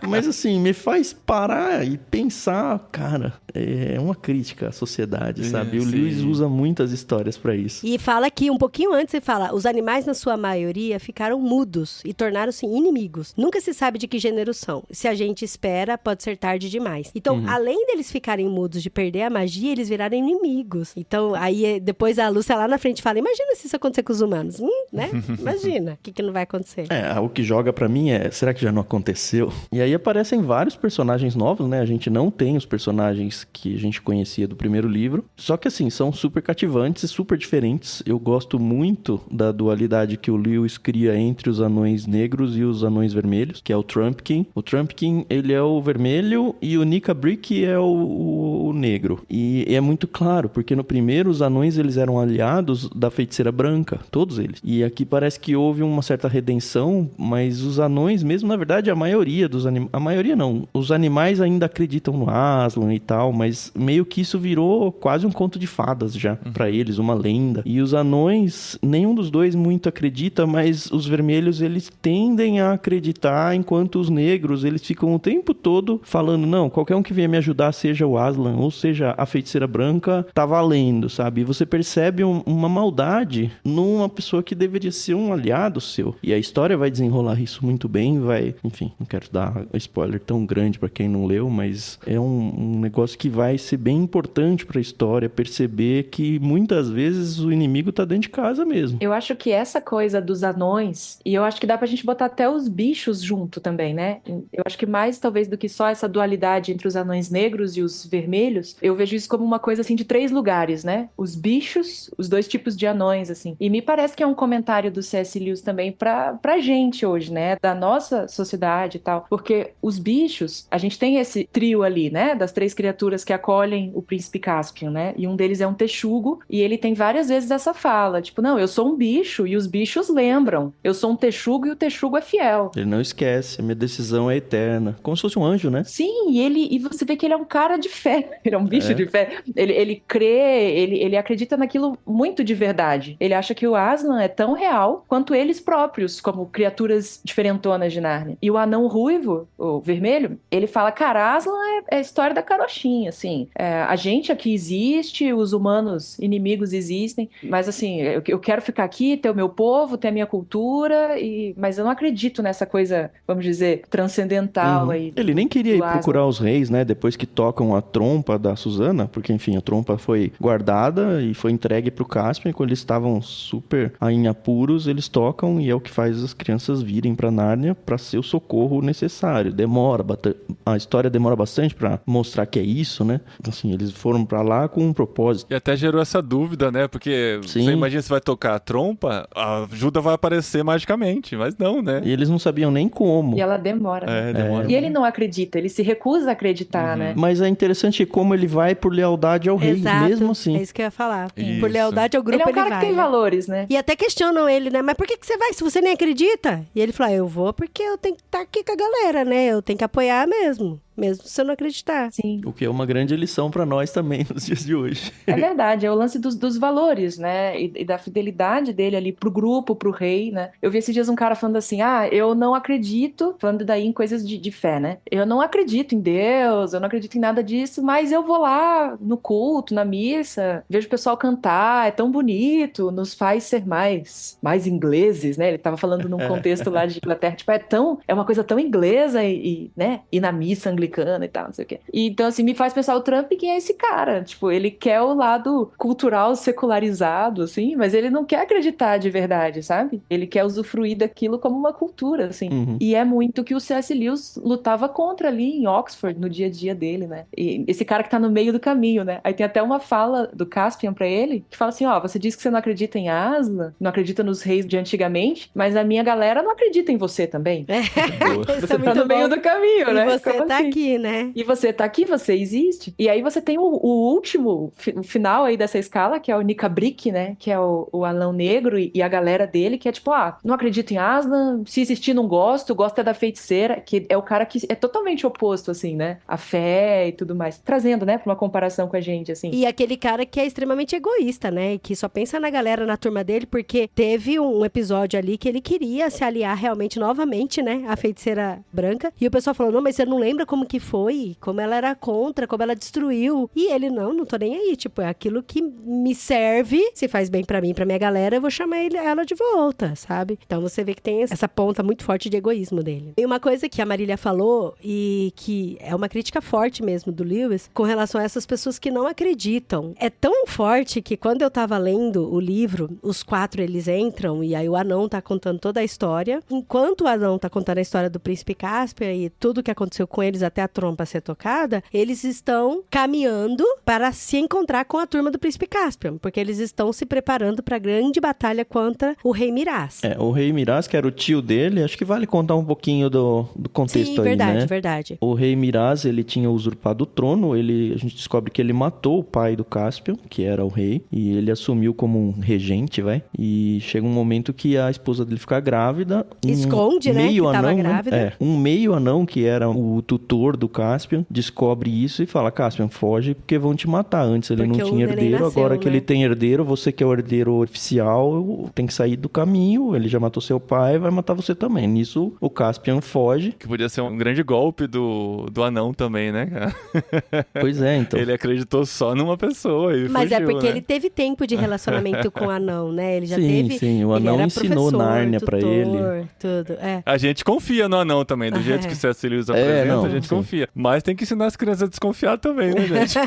Mas assim, me faz parar e pensar, cara, é uma crítica à sociedade, sabe? O sim. Lewis usa muitas histórias pra isso. E fala que um pouquinho antes ele fala, os animais na sua maioria ficaram mudos e tornaram-se inimigos. Nunca se sabe de que gênero são. Se a gente espera, pode ser tarde demais. Então, além deles ficarem mudos, de perder a magia, eles viraram inimigos. Então, aí depois a Lúcia lá na frente fala, imagina se isso acontecer com os humanos, né? Imagina, o que não vai acontecer? O que joga pra mim é, será que já não aconteceu? E aí aparecem vários personagens novos, né? A gente não tem os personagens que a gente conhecia do primeiro livro, só que assim, são super cativantes e super diferentes. Eu gosto muito da dualidade que o Lewis cria entre os anões negros e os anões vermelhos, que é o Trumpkin. O Trumpkin, ele é o vermelho e o Nika Brick é o negro. E é muito claro, porque no primeiro os anões, eles eram aliados da Feiticeira Branca, todos eles. E aqui parece que houve uma certa redenção, mas os anões mesmo, na verdade, a maioria dos animais... A maioria não. Os animais ainda acreditam no Aslan e tal, mas meio que isso virou quase um conto de fadas já, pra eles, uma lenda. E os anões, nenhum dos dois muito acredita, mas os vermelhos, eles tendem a acreditar, enquanto os negros, eles ficam o tempo todo falando, não, qualquer um que venha me ajudar, seja o Aslan, ou seja a Feiticeira Branca, tá valendo, sabe? E você percebe uma maldade numa pessoa que deveria ser um aliado seu. E a história vai desenrolar isso muito bem, vai... Enfim, não quero dar spoiler tão grande pra quem não leu, mas é um negócio que vai ser bem importante pra história, perceber que muitas vezes o inimigo tá dentro de casa mesmo. Eu acho que essa coisa dos anões, e eu acho que dá pra gente botar até os bichos junto também, né? Eu acho que mais talvez do que só essa dualidade entre os anões negros e os vermelhos, eu vejo isso como uma coisa assim de 3 lugares, né? Os bichos, os 2 tipos de anões, assim. E me parece que é um comentário do C.S. Lewis também pra gente hoje, né? Da nossa sociedade e tal. Porque os bichos, a gente tem esse trio ali, né? Das 3 criaturas que acolhem o príncipe Caspian, né? E um deles é um texugo, e ele tem várias vezes essa fala, tipo, não, eu sou um bicho e os bichos lembram. Eu sou um texugo e o texugo é fiel. Ele não esquece, a minha decisão é eterna. Como se fosse um anjo, né? Sim, e você vê que ele é um cara de fé. Ele é um bicho de fé. Ele crê, ele acredita naquilo muito de verdade. Ele acha que o Aslan é tão real quanto eles próprios, como criaturas diferentonas de Nárnia. E o anão ruivo, o vermelho, ele fala, cara, Aslan é a história da carochinha, assim. A gente aqui existe, os humanos inimigos existem, mas assim, eu quero ficar aqui, ter o meu povo, ter a minha cultura, mas eu não acredito nessa coisa, vamos dizer, transcendental aí. Ele nem queria ir Aslan. procurar os reis, né? Depois que tocam a trompa da Susana, porque, enfim, a trompa foi guardada e foi entregue pro Caspian, e quando eles estavam super em apuros, eles tocam e é o que faz as crianças virem pra Nárnia pra ser o socorro necessário. A história demora bastante pra mostrar que é isso, né? Assim, eles foram pra lá com um propósito. E até gerou essa dúvida, né? Porque Sim. você imagina se vai tocar a trompa, a ajuda vai aparecer magicamente, mas não, né? E eles não sabiam nem como. E ela demora. Né? Demora. E ele não acredita, ele se recusa a acreditar, né? Mas é interessante como ele vai por lealdade ao rei, Exato, mesmo assim. é isso que eu ia falar. Isso. Por lealdade ao grupo, Ele é um cara vai, que tem né? valores, né? E até questionam ele, né? Mas por que você vai se você nem acredita? E ele fala, eu vou porque eu tenho que estar aqui com a galera, né? Eu tenho que apoiar mesmo se eu não acreditar. Sim. O que é uma grande lição pra nós também nos dias de hoje. É verdade, é o lance dos valores, né? E da fidelidade dele ali pro grupo, pro rei, né? Eu vi esses dias um cara falando assim, eu não acredito, falando daí em coisas de fé, né? Eu não acredito em Deus, eu não acredito em nada disso, mas eu vou lá no culto, na missa, vejo o pessoal cantar, é tão bonito, nos faz ser mais ingleses, né? Ele tava falando num contexto lá de Inglaterra, tipo, é uma coisa tão inglesa né? E na missa anglicana e tal, não sei o quê. E, então, assim, me faz pensar o Trump, quem é esse cara? Tipo, ele quer o lado cultural secularizado, assim, mas ele não quer acreditar de verdade, sabe? Ele quer usufruir daquilo como uma cultura, assim. E é muito que o C.S. Lewis lutava contra ali em Oxford, no dia a dia dele, né? E esse cara que tá no meio do caminho, né? Aí tem até uma fala do Caspian pra ele, que fala assim, você diz que você não acredita em Aslan, não acredita nos reis de antigamente, mas a minha galera não acredita em você também. Você tá no meio do caminho, né? E você Como tá assim? aqui, né? E você tá aqui, você existe. E aí você tem o último, o final aí dessa escala, que é o Nicabric, né? Que é o anão negro e a galera dele, que é tipo, não acredito em Aslan, se existir não gosto é da feiticeira, que é o cara que é totalmente oposto, assim, né? A fé e tudo mais. Trazendo, né, pra uma comparação com a gente, assim. E aquele cara que é extremamente egoísta, né? Que só pensa na galera, na turma dele, porque teve um episódio ali que ele queria se aliar realmente novamente, né? A feiticeira branca. E o pessoal falou, não, mas você não lembra como que foi? Como ela era contra, como ela destruiu. E ele, não tô nem aí. Tipo, é aquilo que me serve, se faz bem pra mim, pra minha galera, eu vou chamar ela de volta, sabe? Então você vê que tem essa ponta muito forte de egoísmo dele. E uma coisa que a Marília falou, e que é uma crítica forte mesmo do Lewis, com relação a essas pessoas que não acreditam. É tão forte que quando eu tava lendo o livro, os 4 eles entram, e aí o anão tá contando toda a história. Enquanto o anão tá contando a história do príncipe Caspian e tudo que aconteceu com eles até a trompa ser tocada, eles estão caminhando para se encontrar com a turma do príncipe Caspian, porque eles estão se preparando para a grande batalha contra o rei Miraz. O rei Miraz, que era o tio dele, acho que vale contar um pouquinho do contexto. Sim, verdade, aí, né? verdade. O rei Miraz, ele tinha usurpado o trono, a gente descobre que ele matou o pai do Caspian, que era o rei, e ele assumiu como um regente, e chega um momento que a esposa dele fica grávida. Esconde, né, que tava grávida. Né? Um meio anão, que era o tutor do Caspian, descobre isso e fala, Caspian, foge porque vão te matar. Antes ele porque não tinha herdeiro, nasceu, agora que ele tem herdeiro, você que é o herdeiro oficial, tem que sair do caminho, ele já matou seu pai, vai matar você também. Nisso, o Caspian foge. Que podia ser um grande golpe do anão também, né, cara? Pois é, então. Ele acreditou só numa pessoa e Mas fugiu, é porque né? ele teve tempo de relacionamento com o anão, né? Ele já teve... Sim, o anão ensinou Nárnia pra ele. Tudo, A gente confia no anão também, do jeito que o C.S. Lewis apresenta, a gente confia. Mas tem que ensinar as crianças a desconfiar também, né, gente?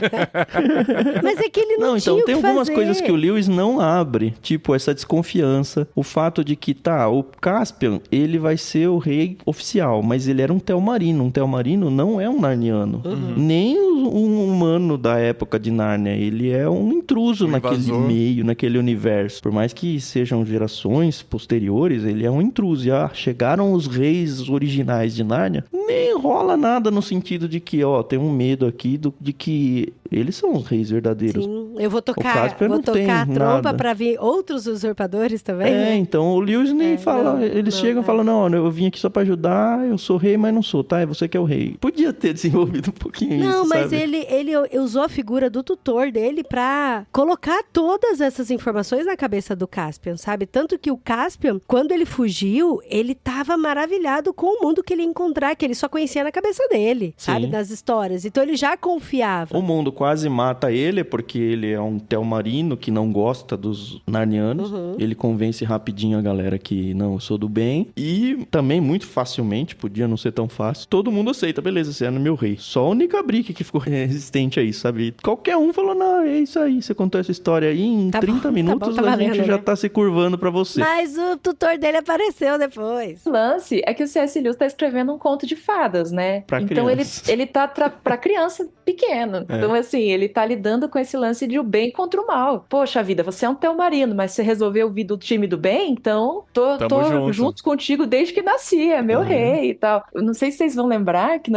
Mas é que ele não tinha então tem o que algumas fazer. coisas que o Lewis não abre, tipo essa desconfiança, o fato de que, o Caspian, ele vai ser o rei oficial, mas ele era um Telmarino. Um Telmarino não é um narniano. Nem um humano da época de Nárnia. Ele é um intruso naquele meio, naquele universo. Por mais que sejam gerações posteriores, ele é um intruso. E, chegaram os reis originais de Nárnia, nem rola nada no sentido de que, tem um medo aqui de que Eles são os reis verdadeiros. Sim, eu vou O tocar Caspian não tem a trompa nada. pra vir outros usurpadores também, né? Então o Lewis nem fala, eles chegam e falam, não, olha, eu vim aqui só pra ajudar, eu sou rei, mas não sou, tá? É você que é o rei. Podia ter desenvolvido um pouquinho isso, Não, mas sabe? ele usou a figura do tutor dele pra colocar todas essas informações na cabeça do Caspian, sabe? Tanto que o Caspian, quando ele fugiu, ele tava maravilhado com o mundo que ele ia encontrar, que ele só conhecia na cabeça dele, sabe? Sim. Das histórias. Então ele já confiava. O mundo quase mata ele, porque ele é um telmarino que não gosta dos narnianos. Ele convence rapidinho a galera que, não, eu sou do bem. E também, muito facilmente, podia não ser tão fácil, todo mundo aceita, beleza, você é meu rei. Só o Nicabrick que ficou resistente aí, sabe? Qualquer um falou, não, é isso aí, você contou essa história aí, em Tá 30 bom, minutos tá a gente valendo, já né? tá se curvando pra você. Mas o tutor dele apareceu depois. O lance é que o C.S. Lewis tá escrevendo um conto de fadas, né? Pra então criança. ele tá pra criança pequena. É. Então, assim, ele tá lidando com esse lance de o bem contra o mal. Poxa vida, você é um telmarino, mas você resolveu vir do time do bem, então tô Tamo junto. junto contigo desde que nasci, é meu rei e tal. Eu não sei se vocês vão lembrar que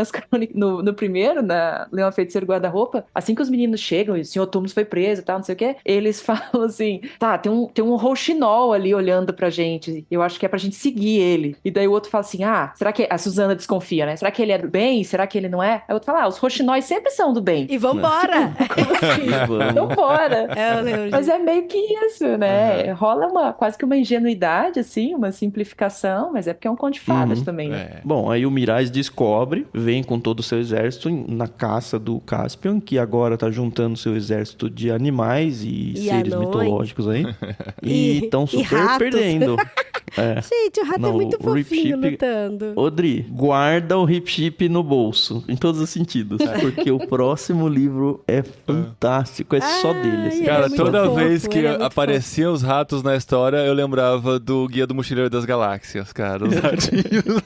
no primeiro, na Leão, a Feiticeira e Guarda-Roupa, assim que os meninos chegam e o Sr. Tumnus foi preso e tal, não sei o quê, eles falam assim, tá, tem um rouxinol ali olhando pra gente, eu acho que é pra gente seguir ele. E daí o outro fala assim, será que... A Susana desconfia, né? Será que ele é do bem? Será que ele não é? Aí o outro fala, os rouxinóis sempre são do bem. E vambora! Como assim? Vamos. Então bora. Eu lembro Mas disso. é meio que isso, né? Rola quase que uma ingenuidade, assim, uma simplificação, mas é porque é um conto de fadas também, né? É. Bom, aí o Miraz descobre, vem com todo o seu exército na caça do Caspian, que agora tá juntando seu exército de animais e seres anões. mitológicos aí. E- E estão e super ratos. perdendo. É. Gente, o rato é Não, muito o Rip fofinho Chip- lutando. Odri, guarda o Rip Chip no bolso, em todos os sentidos, porque o próximo livro é fantástico, é só dele. assim. Ai, Cara, é muito toda fofo, vez que ele é muito apareciam os ratos na história, eu lembrava do Guia do Mochileiro das Galáxias, cara. Os ratinhos.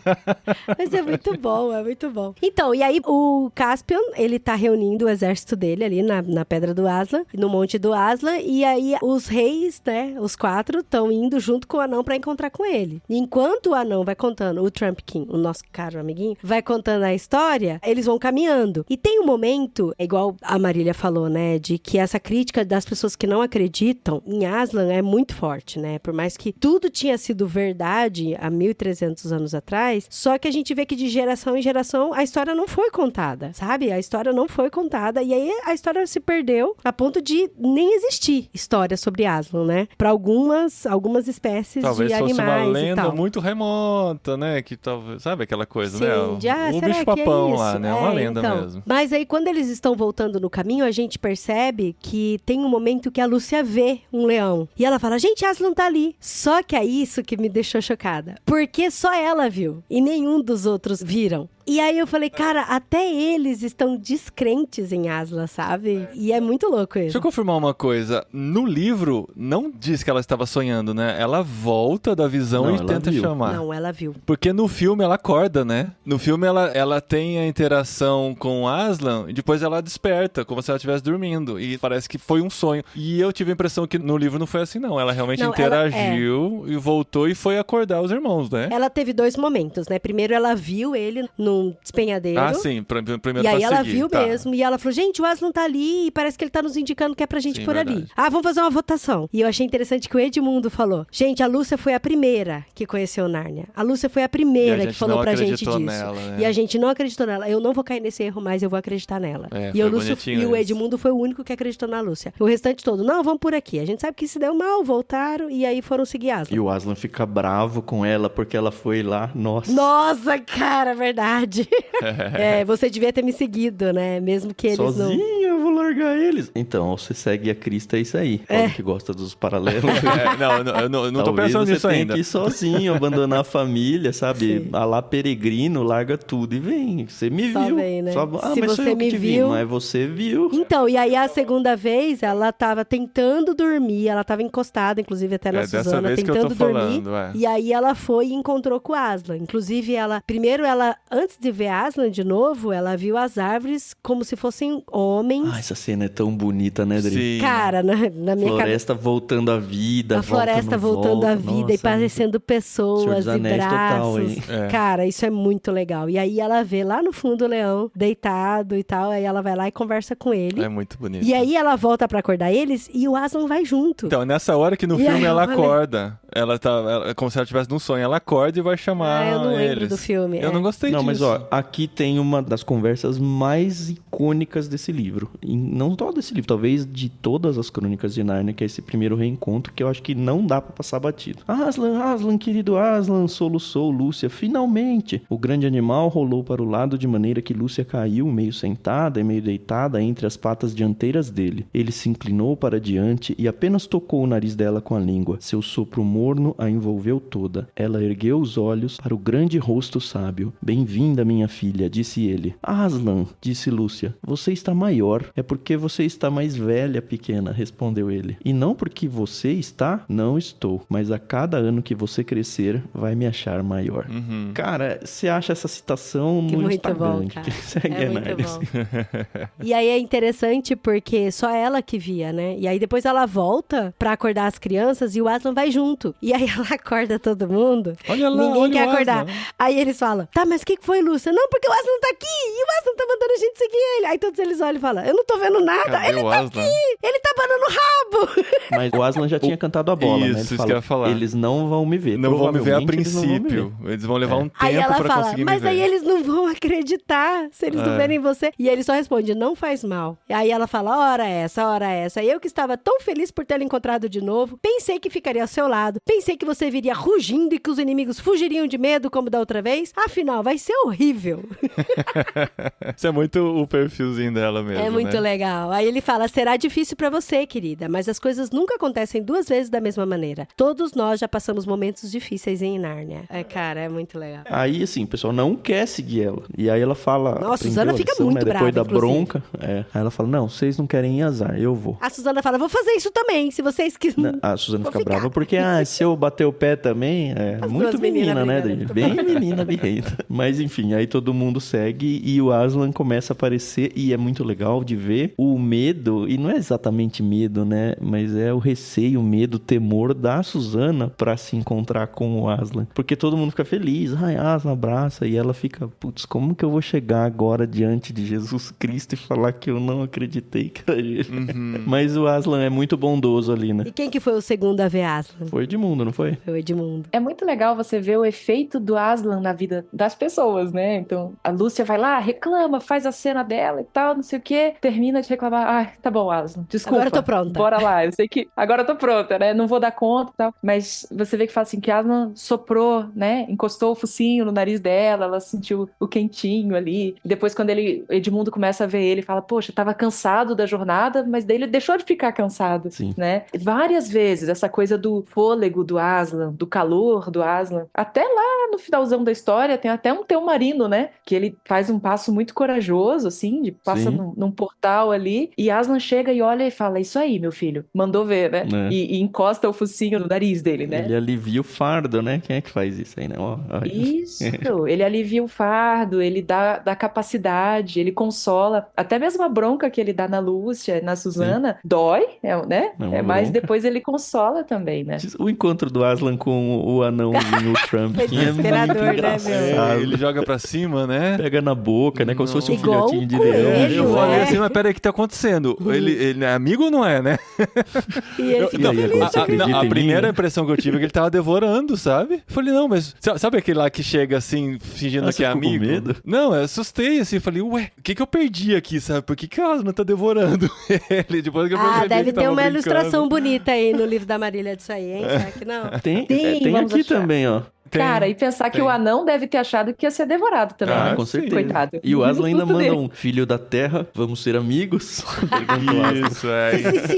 Mas é muito bom, é muito bom. Então, e aí o Caspian, ele tá reunindo o exército dele ali na Pedra do Aslan, no Monte do Aslan, e aí os reis, né, os 4, estão indo junto com o anão pra encontrar com ele. E enquanto o anão vai contando, o Trumpkin, o nosso caro amiguinho, vai contando a história, eles vão caminhando. E tem um momento, é igual a Marília falou, né, de que essa crítica das pessoas que não acreditam em Aslan é muito forte, né? Por mais que tudo tinha sido verdade há 1.300 anos atrás, só que a gente vê que de geração em geração a história não foi contada, sabe? A história não foi contada e aí a história se perdeu a ponto de nem existir história sobre Aslan, né? Para algumas espécies Talvez de fosse animais uma e lenda tal. muito remota, né? Que talvez, sabe aquela coisa, Sim, né? de, O será bicho que é papão lá, isso? né? É uma lenda então. mesmo. Mas aí, quando eles estão voltando no caminho, a gente percebe que tem um momento que a Lúcia vê um leão. E ela fala, gente, Aslan tá ali. Só que é isso que me deixou chocada. Porque só ela viu. E nenhum dos outros viram. E aí eu falei, cara, até eles estão descrentes em Aslan, sabe? E é muito louco Deixa isso. eu confirmar uma coisa. No livro, não diz que ela estava sonhando, né? Ela volta da visão Não, e ela tenta viu. chamar. Não, ela viu. Porque no filme ela acorda, né? No filme ela tem a interação com Aslan e depois ela desperta, como se ela estivesse dormindo. E parece que foi um sonho. E eu tive a impressão que no livro não foi assim, não. Ela realmente Não, interagiu e voltou e foi acordar os irmãos, né? Ela teve 2 momentos, né? Primeiro ela viu ele num despenhadeiro. Ah, sim. Primeiro E aí pra ela seguir, viu tá. mesmo, e ela falou, gente, o Aslan tá ali, e parece que ele tá nos indicando que é pra gente Sim, por ali. verdade. Ah, vamos fazer uma votação. E eu achei interessante que o Edmundo falou, gente, a Lúcia foi a primeira que conheceu Nárnia. A Lúcia foi a E primeira a que gente falou não pra gente acreditou disso. nela, né? E a gente não acreditou nela. Eu não vou cair nesse erro, mas eu vou acreditar nela. É, e foi o Lúcio bonitinho e o isso. Edmundo foi o único que acreditou na Lúcia. O restante todo, não, vamos por aqui. A gente sabe que se deu mal, voltaram, e aí foram seguir Aslan. E o Aslan fica bravo com ela porque ela foi lá. Nossa. Nossa, cara, verdade. É, você devia ter me seguido, né? Mesmo que eles Sozinho, eu vou largar eles. Então, você segue a Crista, é isso aí. Olha que gosta dos paralelos. É, não, eu não tô Talvez pensando você nisso tenha ainda. que ir sozinho, abandonar a família, sabe? Sim. A lá peregrino, larga tudo e vem. Você me Só viu. vem, né? Só... Se mas sou você eu que me te viu- vi, mas você viu. Então, e aí a segunda vez, ela tava tentando dormir, ela tava encostada, inclusive até na É dessa Suzana, vez que eu tentando tô dormir. falando, é. E aí ela foi e encontrou com o Aslan. Inclusive, antes de ver Aslan de novo, ela viu as árvores como se fossem homens. Ah, essa cena é tão bonita, né, Dri? Sim. Cara, na minha cabeça. Floresta voltando à vida. A floresta voltando à vida e parecendo Senhor pessoas dos e Anéis total, braços. hein? É. Cara, isso é muito legal. E aí ela vê lá no fundo o leão deitado e tal, aí ela vai lá e conversa com ele. É muito bonito. E aí ela volta pra acordar eles e o Aslan vai junto. Então, nessa hora que no E filme aí, ela eu falei- acorda. Ela, como se ela estivesse num sonho. Ela acorda e vai chamar eu não lembro eles. do filme. Eu não gostei Não, disso. mas ó, aqui tem uma das conversas mais icônicas desse livro. E não só desse livro, talvez de todas as Crônicas de Nárnia, que é esse primeiro reencontro, que eu acho que não dá pra passar batido. Aslan, querido Aslan, soluçou Lúcia, finalmente! O grande animal rolou para o lado de maneira que Lúcia caiu, meio sentada e meio deitada entre as patas dianteiras dele. Ele se inclinou para diante e apenas tocou o nariz dela com a língua. Seu sopro morno a envolveu toda. Ela ergueu os olhos para o grande rosto sábio. Bem-vinda, minha filha, disse ele. Aslan, disse Lúcia, você está maior. É porque você está mais velha, pequena, respondeu ele. E não porque você está, não estou. Mas a cada ano que você crescer, vai me achar maior. Uhum. Cara, você acha essa citação Que no muito Instagram? bom, que cara. segue É a muito Nárnia. bom. E aí é interessante porque só ela que via, né? E aí depois ela volta pra acordar as crianças e o Aslan vai junto. E aí ela acorda todo mundo. Olha lá, Ninguém olha quer o acordar. Aslan. Aí eles falam, tá, mas o que foi, Lúcia? Não, porque o Aslan tá aqui e o Aslan tá mandando a gente seguir ele. Aí todos eles olham e falam, eu não tô vendo nada. Cadê Ele o tá Aslan? aqui, ele tá banando o rabo. Mas o Aslan já tinha cantado a bola, Isso, né? Ele isso fala, que eu ia falar. eles não vão me ver. Não vão me ver a Provavelmente eles não vão me ver. princípio. Eles vão levar um tempo Aí ela pra fala, conseguir mas me ver. aí eles não vão acreditar se eles não É. verem você. E ele só responde, não faz mal. E aí ela fala, ora essa, ora essa. E eu que estava tão feliz por tê-lo encontrado de novo, pensei que ficaria ao seu lado, pensei que você viria rugindo e que os inimigos fugiriam de medo como da outra vez. Afinal, vai ser horrível. Isso é muito o perfilzinho dela mesmo, É muito né? legal. Aí ele fala, será difícil pra você, querida, mas as coisas nunca acontecem duas vezes da mesma maneira. Todos nós já passamos momentos difíceis em Nárnia. É, cara, é muito legal. Aí, assim, o pessoal não quer seguir ela. E aí ela fala... Nossa, aprendeu Suzana a fica lição, muito né? Depois brava, da bronca. É. Aí ela fala, não, vocês não querem ir, azar, eu vou. A Suzana fala, vou fazer isso também, se vocês quiserem. A Suzana Vou fica ficar. brava porque, se eu bater o pé também, As muito duas meninas menina, né, brigando. Dri? Bem menina birrenta. Mas enfim, aí todo mundo segue e o Aslan começa a aparecer e é muito legal de ver o medo, e não é exatamente medo, né, mas é o receio, o medo, o temor da Suzana pra se encontrar com o Aslan. Porque todo mundo fica feliz, Aslan abraça, e ela fica, putz, como que eu vou chegar agora diante de Jesus Cristo e falar que eu não acreditei que era ele? Mas o Aslan é muito bondoso ali, né? E quem que foi o segundo a ver Aslan? Foi Edmundo, não foi? Foi o Edmundo. É muito legal você ver o efeito do Aslan na vida das pessoas, né? Então, a Lúcia vai lá, reclama, faz a cena dela e tal, não sei o quê, termina de reclamar. Ai, tá bom, Aslan, desculpa. Agora eu tô pronta. Bora lá, eu sei que agora eu tô pronta, né? Não vou dar conta e tal. Mas você vê que fala assim, que Aslan soprou, né? Encostou o focinho no nariz dela, ela sentiu o quentinho ali. E depois, quando Edmundo começa a ver ele, fala, poxa, tava cansado da jornada, mas daí ele deixou de ficar cansado, Sim. né? Várias vezes, essa coisa do fôlego do Aslan, do calor do Aslan. Até lá no finalzão da história, tem até um Teumarino, né? Que ele faz um passo muito corajoso, assim, de passa Sim. num portal ali, e Aslan chega e olha e fala, isso aí, meu filho, mandou ver, né? É. E encosta o focinho no nariz dele, né? Ele alivia o fardo, né? Quem é que faz isso aí, né? Ó, Isso, ele alivia o fardo, ele dá capacidade, ele consola. Até mesmo a bronca que ele dá na Lúcia, na Suzana, dói, né? É uma Mas bronca. depois ele consola também, né? O encontro do Aslan com o anãozinho, o Trump, Foi que é muito desesperador, né, engraçado. Ele joga pra cima, né? Pega na boca, né? Como se fosse um Igual filhotinho de um coelho, leão. Eu falei é. assim, mas peraí, o que tá acontecendo? Ele é amigo ou não é, né? E ele Eu- fica E aí, feliz. agora você acredita a em mim, primeira né? impressão que eu tive é que ele tava devorando, sabe? Eu falei, não, mas sabe aquele lá que chega assim, fingindo Ah, que você é ficou com amigo? medo? Não, eu assustei assim, falei, ué, o que eu perdi aqui, sabe? Por que o Aslan tá devorando ele? Depois que eu percebi Deve que ter tava uma brincando. ilustração bonita aí no livro da Marília disso aí, hein? Será que não? Tem Tem, vamos aqui achar. também, ó. Tem, Cara, e pensar que tem. o anão deve ter achado que ia ser devorado também, Ah, né? Com sim. certeza. Coitado. E o Aslan ainda Susto manda dele. um filho da terra, vamos ser amigos? Pergunta o Aslan. Isso, é.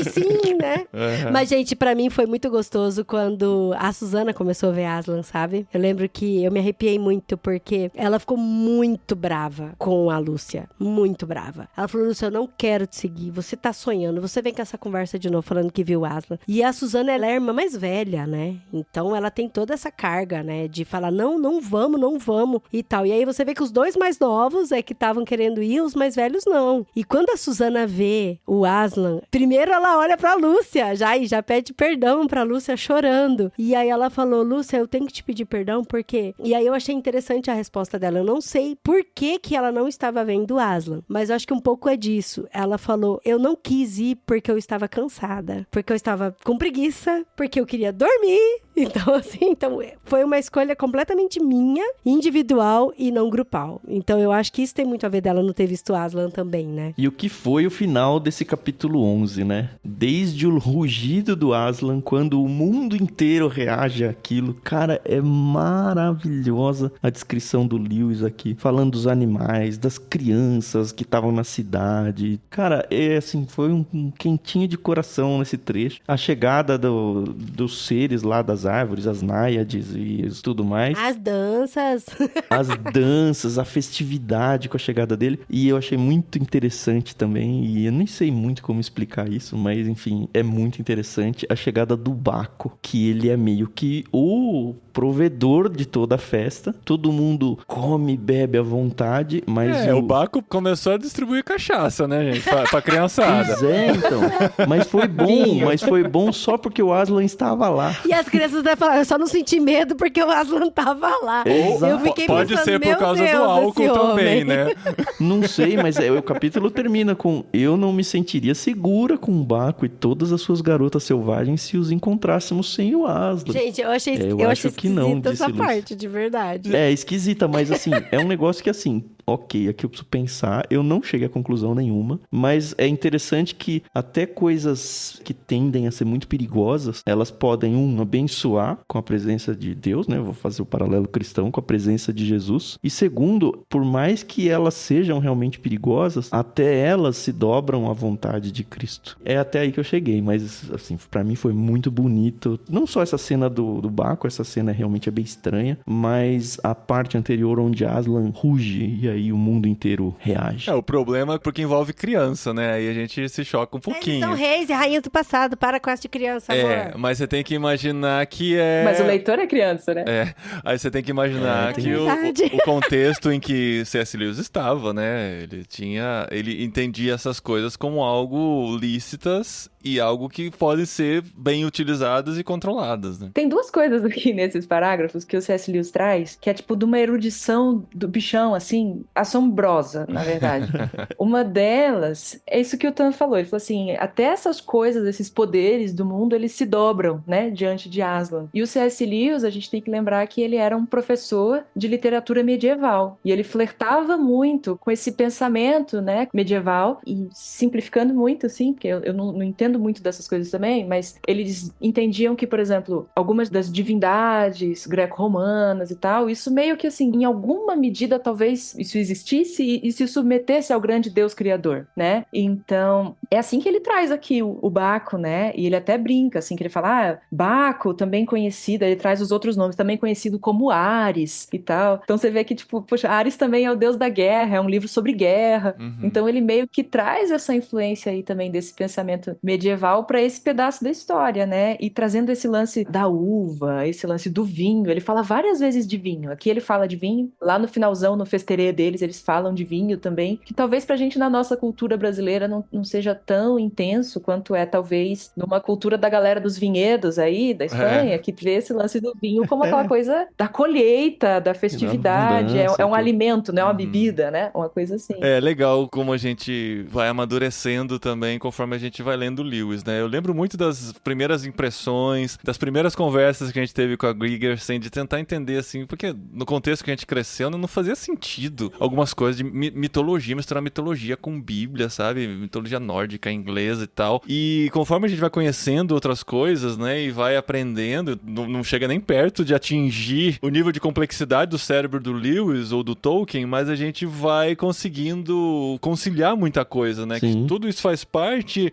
Sim, né? Uhum. Mas, gente, pra mim foi muito gostoso quando a Suzana começou a ver Aslan, sabe? Eu lembro que eu me arrepiei muito porque ela ficou muito brava com a Lúcia. Muito brava. Ela falou, Lúcia, eu não quero te seguir. Você tá sonhando. Você vem com essa conversa de novo falando que viu Aslan. E a Suzana, ela é a irmã mais velha, né? Então ela tem toda essa carga, né? né? De falar, não vamos e tal. E aí você vê que os dois mais novos é que estavam querendo ir, os mais velhos não. E quando a Susana vê o Aslan, primeiro ela olha pra Lúcia, já pede perdão pra Lúcia chorando. E aí ela falou, Lúcia, eu tenho que te pedir perdão, porque... E aí eu achei interessante a resposta dela. Eu não sei por que ela não estava vendo o Aslan, mas eu acho que um pouco é disso. Ela falou, eu não quis ir porque eu estava cansada, porque eu estava com preguiça, porque eu queria dormir. Então, assim, foi uma escolha completamente minha, individual e não grupal. Então, eu acho que isso tem muito a ver dela não ter visto Aslan também, né? E o que foi o final desse capítulo 11, né? Desde o rugido do Aslan, quando o mundo inteiro reage àquilo. Cara, é maravilhosa a descrição do Lewis aqui, falando dos animais, das crianças que estavam na cidade. Cara, assim, foi um quentinho de coração nesse trecho. A chegada dos seres lá das árvores, as náiades e tudo mais. As danças. As danças, a festividade com a chegada dele. E eu achei muito interessante também, e eu nem sei muito como explicar isso, mas enfim, é muito interessante a chegada do Baco, que ele é meio que o provedor de toda a festa. Todo mundo come, bebe à vontade, mas... o Baco começou a distribuir cachaça, né, gente? Pra criançada. Pois é, então. Mas foi bom só porque o Aslan estava lá. E as crianças devem falar, eu só não senti medo porque o Aslan tava lá. Exato. Eu fiquei Pode pensando, ser por meu causa Deus, do álcool esse também, homem. né? Não sei, mas o capítulo termina com: eu não me sentiria segura com o Baco e todas as suas garotas selvagens se os encontrássemos sem o Aslan. Gente, eu achei acho que não, esquisita disse essa Lúcia. parte, de verdade. É esquisita, mas assim, é um negócio que assim... Ok, aqui eu preciso pensar, eu não cheguei a conclusão nenhuma, mas é interessante que até coisas que tendem a ser muito perigosas, elas podem, abençoar com a presença de Deus, né? Vou fazer o paralelo cristão com a presença de Jesus. E segundo, por mais que elas sejam realmente perigosas, até elas se dobram à vontade de Cristo. É até aí que eu cheguei, mas assim, pra mim foi muito bonito. Não só essa cena do Baco, essa cena realmente é bem estranha, mas a parte anterior onde Aslan ruge e aí o mundo inteiro reage. O problema é porque envolve criança, né? Aí a gente se choca um pouquinho. Eles são reis e rainhas do passado, para com essa de criança, amor. Mas você tem que imaginar que Mas o leitor é criança, né? Aí você tem que imaginar que verdade. o contexto em que C.S. Lewis estava, né? Ele entendia essas coisas como algo lícitas e algo que podem ser bem utilizadas e controladas, né? Tem duas coisas aqui nesses parágrafos que o C.S. Lewis traz, que é tipo de uma erudição do bichão, assim, assombrosa, na verdade. Uma delas é isso que o Tan falou. Ele falou assim, até essas coisas, esses poderes do mundo, eles se dobram, né, diante de Aslan. E o C.S. Lewis, a gente tem que lembrar que ele era um professor de literatura medieval. E ele flertava muito com esse pensamento, né, medieval, e simplificando muito, assim, porque eu não entendo muito dessas coisas também, mas eles entendiam que, por exemplo, algumas das divindades greco-romanas e tal, isso meio que, assim, em alguma medida, talvez isso existisse e se submetesse ao grande Deus criador, né? Então, é assim que ele traz aqui o Baco, né? E ele até brinca, assim, que ele fala, Baco, também conhecido, ele traz os outros nomes, também conhecido como Ares e tal. Então você vê que, tipo, poxa, Ares também é o deus da guerra, é um livro sobre guerra. Uhum. Então ele meio que traz essa influência aí também desse pensamento medieval para esse pedaço da história, né? E trazendo esse lance da uva, esse lance do vinho. Ele fala várias vezes de vinho. Aqui ele fala de vinho, lá no finalzão, no festerê deles, eles falam de vinho também, que talvez pra gente na nossa cultura brasileira não seja tão intenso quanto é talvez numa cultura da galera dos vinhedos aí, da Espanha, que vê esse lance do vinho como aquela coisa da colheita, da festividade, é um alimento, não é uma bebida, né? Uma coisa assim. É legal como a gente vai amadurecendo também conforme a gente vai lendo Lewis, né? Eu lembro muito das primeiras impressões, das primeiras conversas que a gente teve com a Grigersen, de tentar entender, assim, porque no contexto que a gente cresceu não fazia sentido algumas coisas de mitologia, misturar mitologia com Bíblia, sabe? Mitologia nórdica, inglesa e tal. E conforme a gente vai conhecendo outras coisas, né, e vai aprendendo, não chega nem perto de atingir o nível de complexidade do cérebro do Lewis ou do Tolkien, mas a gente vai conseguindo conciliar muita coisa, né? Sim. Que tudo isso faz parte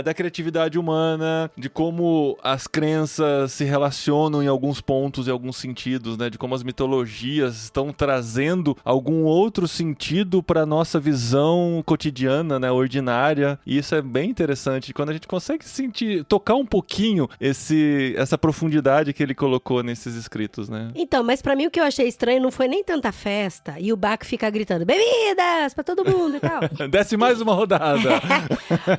da criatividade humana, de como as crenças se relacionam em alguns pontos e alguns sentidos, né? De como as mitologias estão trazendo algum outro sentido para nossa visão cotidiana, né? Ordinária. E isso é bem interessante. Quando a gente consegue tocar um pouquinho essa profundidade que ele colocou nesses escritos, né? Então, mas pra mim o que eu achei estranho não foi nem tanta festa e o Bach fica gritando bebidas pra todo mundo e tal. Desce mais uma rodada.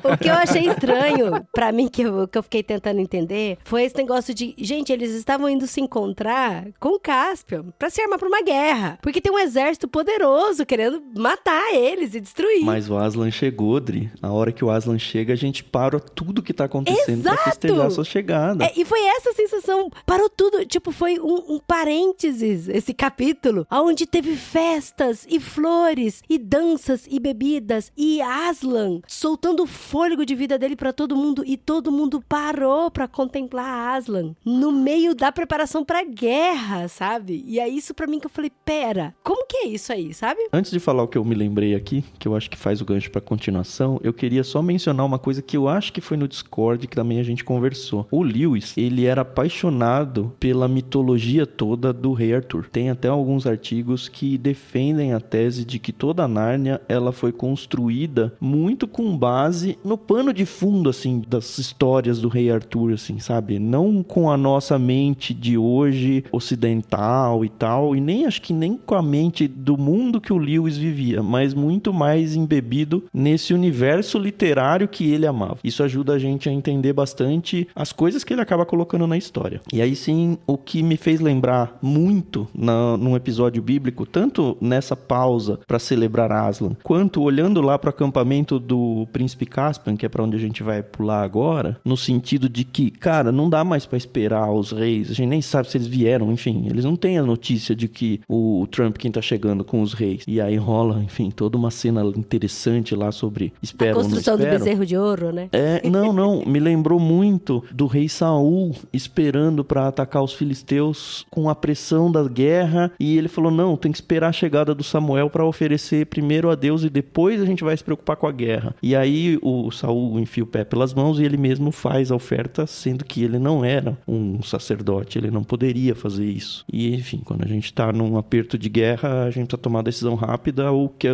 O que eu achei estranho, pra mim, que eu fiquei tentando entender, foi esse negócio de, gente, eles estavam indo se encontrar com o Caspian pra se armar pra uma guerra. Porque tem um exército poderoso querendo matar eles e destruir. Mas o Aslan chegou, Dri. A hora que o Aslan chega, a gente para tudo que tá acontecendo pra festejar a sua chegada. E foi essa sensação, parou tudo, tipo, foi um parênteses, esse capítulo, onde teve festas e flores e danças e bebidas e Aslan soltando o fôlego de vida dele pra todo mundo e todo mundo parou pra contemplar Aslan no meio da preparação pra guerra, sabe? E é isso pra mim que eu falei, pera, como que é isso aí, sabe? Antes de falar o que eu me lembrei aqui, que eu acho que faz o gancho pra continuação, eu queria só mencionar uma coisa que eu acho que foi no Discord que também a gente conversou. O Lewis, ele era apaixonado pela mitologia toda do Rei Arthur. Tem até alguns artigos que defendem a tese de que toda a Nárnia, ela foi construída muito com base no pano de fundo, assim, das histórias do Rei Arthur, assim, sabe? Não com a nossa mente de hoje, ocidental e tal, e nem, acho que nem com a mente do mundo que o Lewis vivia, mas muito mais embebido nesse universo literário que ele amava. Isso ajuda a gente a entender bastante as coisas que ele acaba colocando na história. E aí sim, o que me fez lembrar muito num episódio bíblico, tanto nessa pausa para celebrar Aslan, quanto olhando lá para o acampamento do príncipe Caspian, que é para onde a gente vai pular agora, no sentido de que, cara, não dá mais para esperar os reis, a gente nem sabe se eles vieram, enfim, eles não têm a notícia de que o Trump quem tá chegando com os reis. E aí rola, enfim, toda uma cena interessante lá sobre esperam a construção ou não esperam. do bezerro de ouro, né? Não, me lembrou muito do rei Saul esperando para atacar os filisteus com a pressão da guerra, e ele falou, não, tem que esperar a chegada do Samuel para oferecer primeiro a Deus e depois a gente vai se preocupar com a guerra. E aí o Saul enfia o pé pelas mãos e ele mesmo faz a oferta, sendo que ele não era um sacerdote, ele não poderia fazer isso. E enfim, quando a gente tá num aperto de guerra, a gente precisa tomar decisão rápida, ou que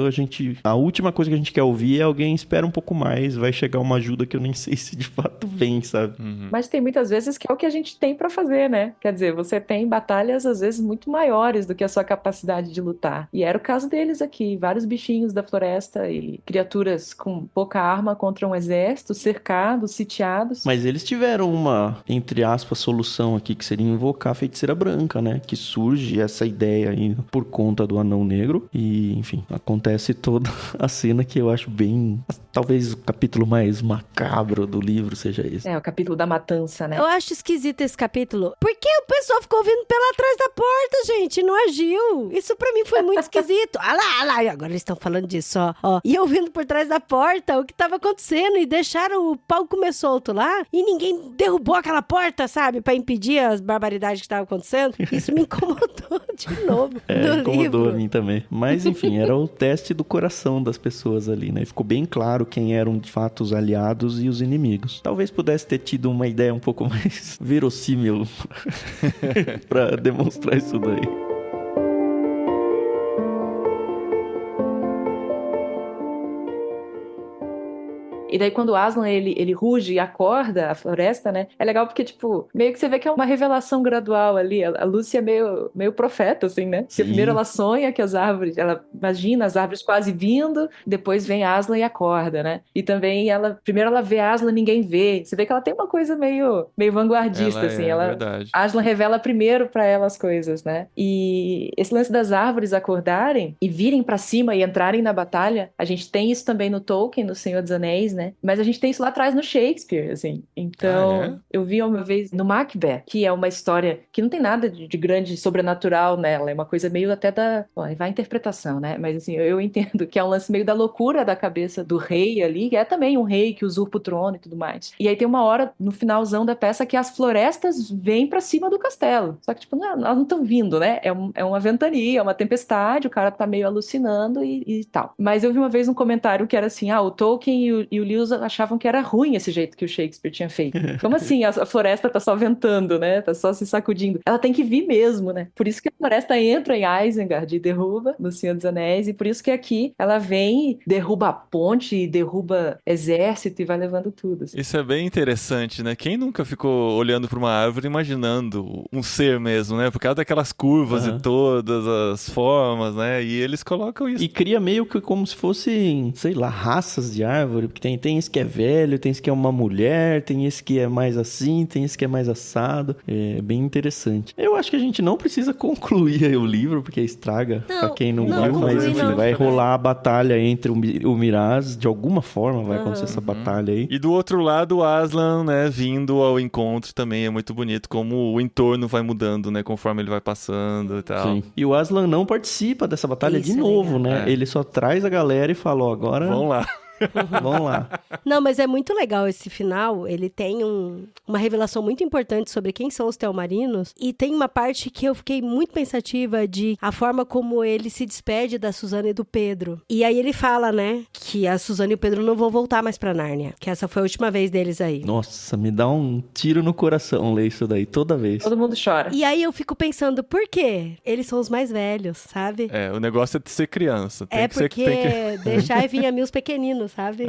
a última coisa que a gente quer ouvir é alguém espera um pouco mais, vai chegar uma ajuda que eu nem sei se de fato vem, sabe? Mas tem muitas vezes que é o que a gente tem pra fazer, né? Quer dizer, você tem batalhas às vezes muito maiores do que a sua capacidade de lutar. E era o caso deles aqui, vários bichinhos da floresta e criaturas com pouca arma contra um exército, cercados, sitiados. Mas eles tiveram uma, entre aspas, solução aqui, que seria invocar a feiticeira branca, né? Que surge essa ideia aí por conta do anão negro. E, enfim, acontece toda a cena que eu acho bem... Talvez o capítulo mais macabro do livro seja esse. É, o capítulo da matança, né? Eu acho esquisito esse capítulo. Porque o pessoal ficou vindo pela trás da porta, gente, não agiu. Isso pra mim foi muito esquisito. Ah lá, agora eles estão falando disso, ó. E eu vindo por trás da porta, o que tava acontecendo, e deixaram o pau comer solto lá, e ninguém derrubou aquela porta, sabe, pra impedir as barbaridades que estavam acontecendo. Isso me incomodou de novo no incomodou livro. a mim também. Mas, enfim, era o teste do coração das pessoas ali, né? E ficou bem claro quem eram, de fato, os aliados e os inimigos. Talvez pudesse ter tido uma ideia um pouco mais verossímil pra demonstrar isso daí. E daí quando o Aslan, ele ruge e acorda a floresta, né? É legal porque, tipo, meio que você vê que é uma revelação gradual ali. A Lúcia é meio profeta, assim, né? Porque primeiro ela sonha que as árvores... Ela imagina as árvores quase vindo, depois vem Aslan e acorda, né? E também primeiro ela vê Aslan, ninguém vê. Você vê que ela tem uma coisa meio vanguardista, assim. Verdade. Aslan revela primeiro pra ela as coisas, né? E esse lance das árvores acordarem e virem pra cima e entrarem na batalha, a gente tem isso também no Tolkien, no Senhor dos Anéis, né? Mas a gente tem isso lá atrás no Shakespeare, assim. Então, eu vi uma vez no Macbeth, que é uma história que não tem nada de grande sobrenatural nela, é uma coisa meio até da... Bom, vai a interpretação, né? Mas assim, eu entendo que é um lance meio da loucura da cabeça do rei ali, que é também um rei que usurpa o trono e tudo mais. E aí tem uma hora, no finalzão da peça, que as florestas vêm pra cima do castelo. Só que, tipo, elas não estão vindo, né? É uma ventania, é uma tempestade, o cara tá meio alucinando e tal. Mas eu vi uma vez um comentário que era assim, o Tolkien e o Lewis achavam que era ruim esse jeito que o Shakespeare tinha feito. Como assim? A floresta tá só ventando, né? Tá só se sacudindo. Ela tem que vir mesmo, né? Por isso que a floresta entra em Isengard e derruba no Senhor dos Anéis, e por isso que aqui ela vem, derruba a ponte, derruba exército e vai levando tudo. Assim. Isso é bem interessante, né? Quem nunca ficou olhando para uma árvore imaginando um ser mesmo, né? Por causa daquelas curvas e todas as formas, né? E eles colocam isso. E cria meio que como se fossem, sei lá, raças de árvore. Porque tem esse que é velho, tem esse que é uma mulher, tem esse que é mais assim, tem esse que é mais assado. É bem interessante. Eu acho que a gente não precisa concluir aí o livro, porque estraga pra quem não viu. Mas enfim, vai rolar a batalha entre o Miraz. De alguma forma vai acontecer essa batalha aí. E do outro lado, o Aslan, né, vindo ao encontro também é muito bonito, como o entorno vai mudando, né, conforme ele vai passando e tal. Sim. E o Aslan não participa dessa batalha de novo, né? Ele só traz a galera e fala, ó, agora... Vamos lá. Vamos lá. Não, mas é muito legal esse final. Ele tem uma revelação muito importante sobre quem são os Telmarinos. E tem uma parte que eu fiquei muito pensativa de a forma como ele se despede da Susana e do Pedro. E aí ele fala, né, que a Susana e o Pedro não vão voltar mais pra Nárnia. Que essa foi a última vez deles aí. Nossa, me dá um tiro no coração ler isso daí toda vez. Todo mundo chora. E aí eu fico pensando, por quê? Eles são os mais velhos, sabe? É, o negócio é de ser criança. Tem que porque ser, deixar e vir a mim os pequeninos, sabe?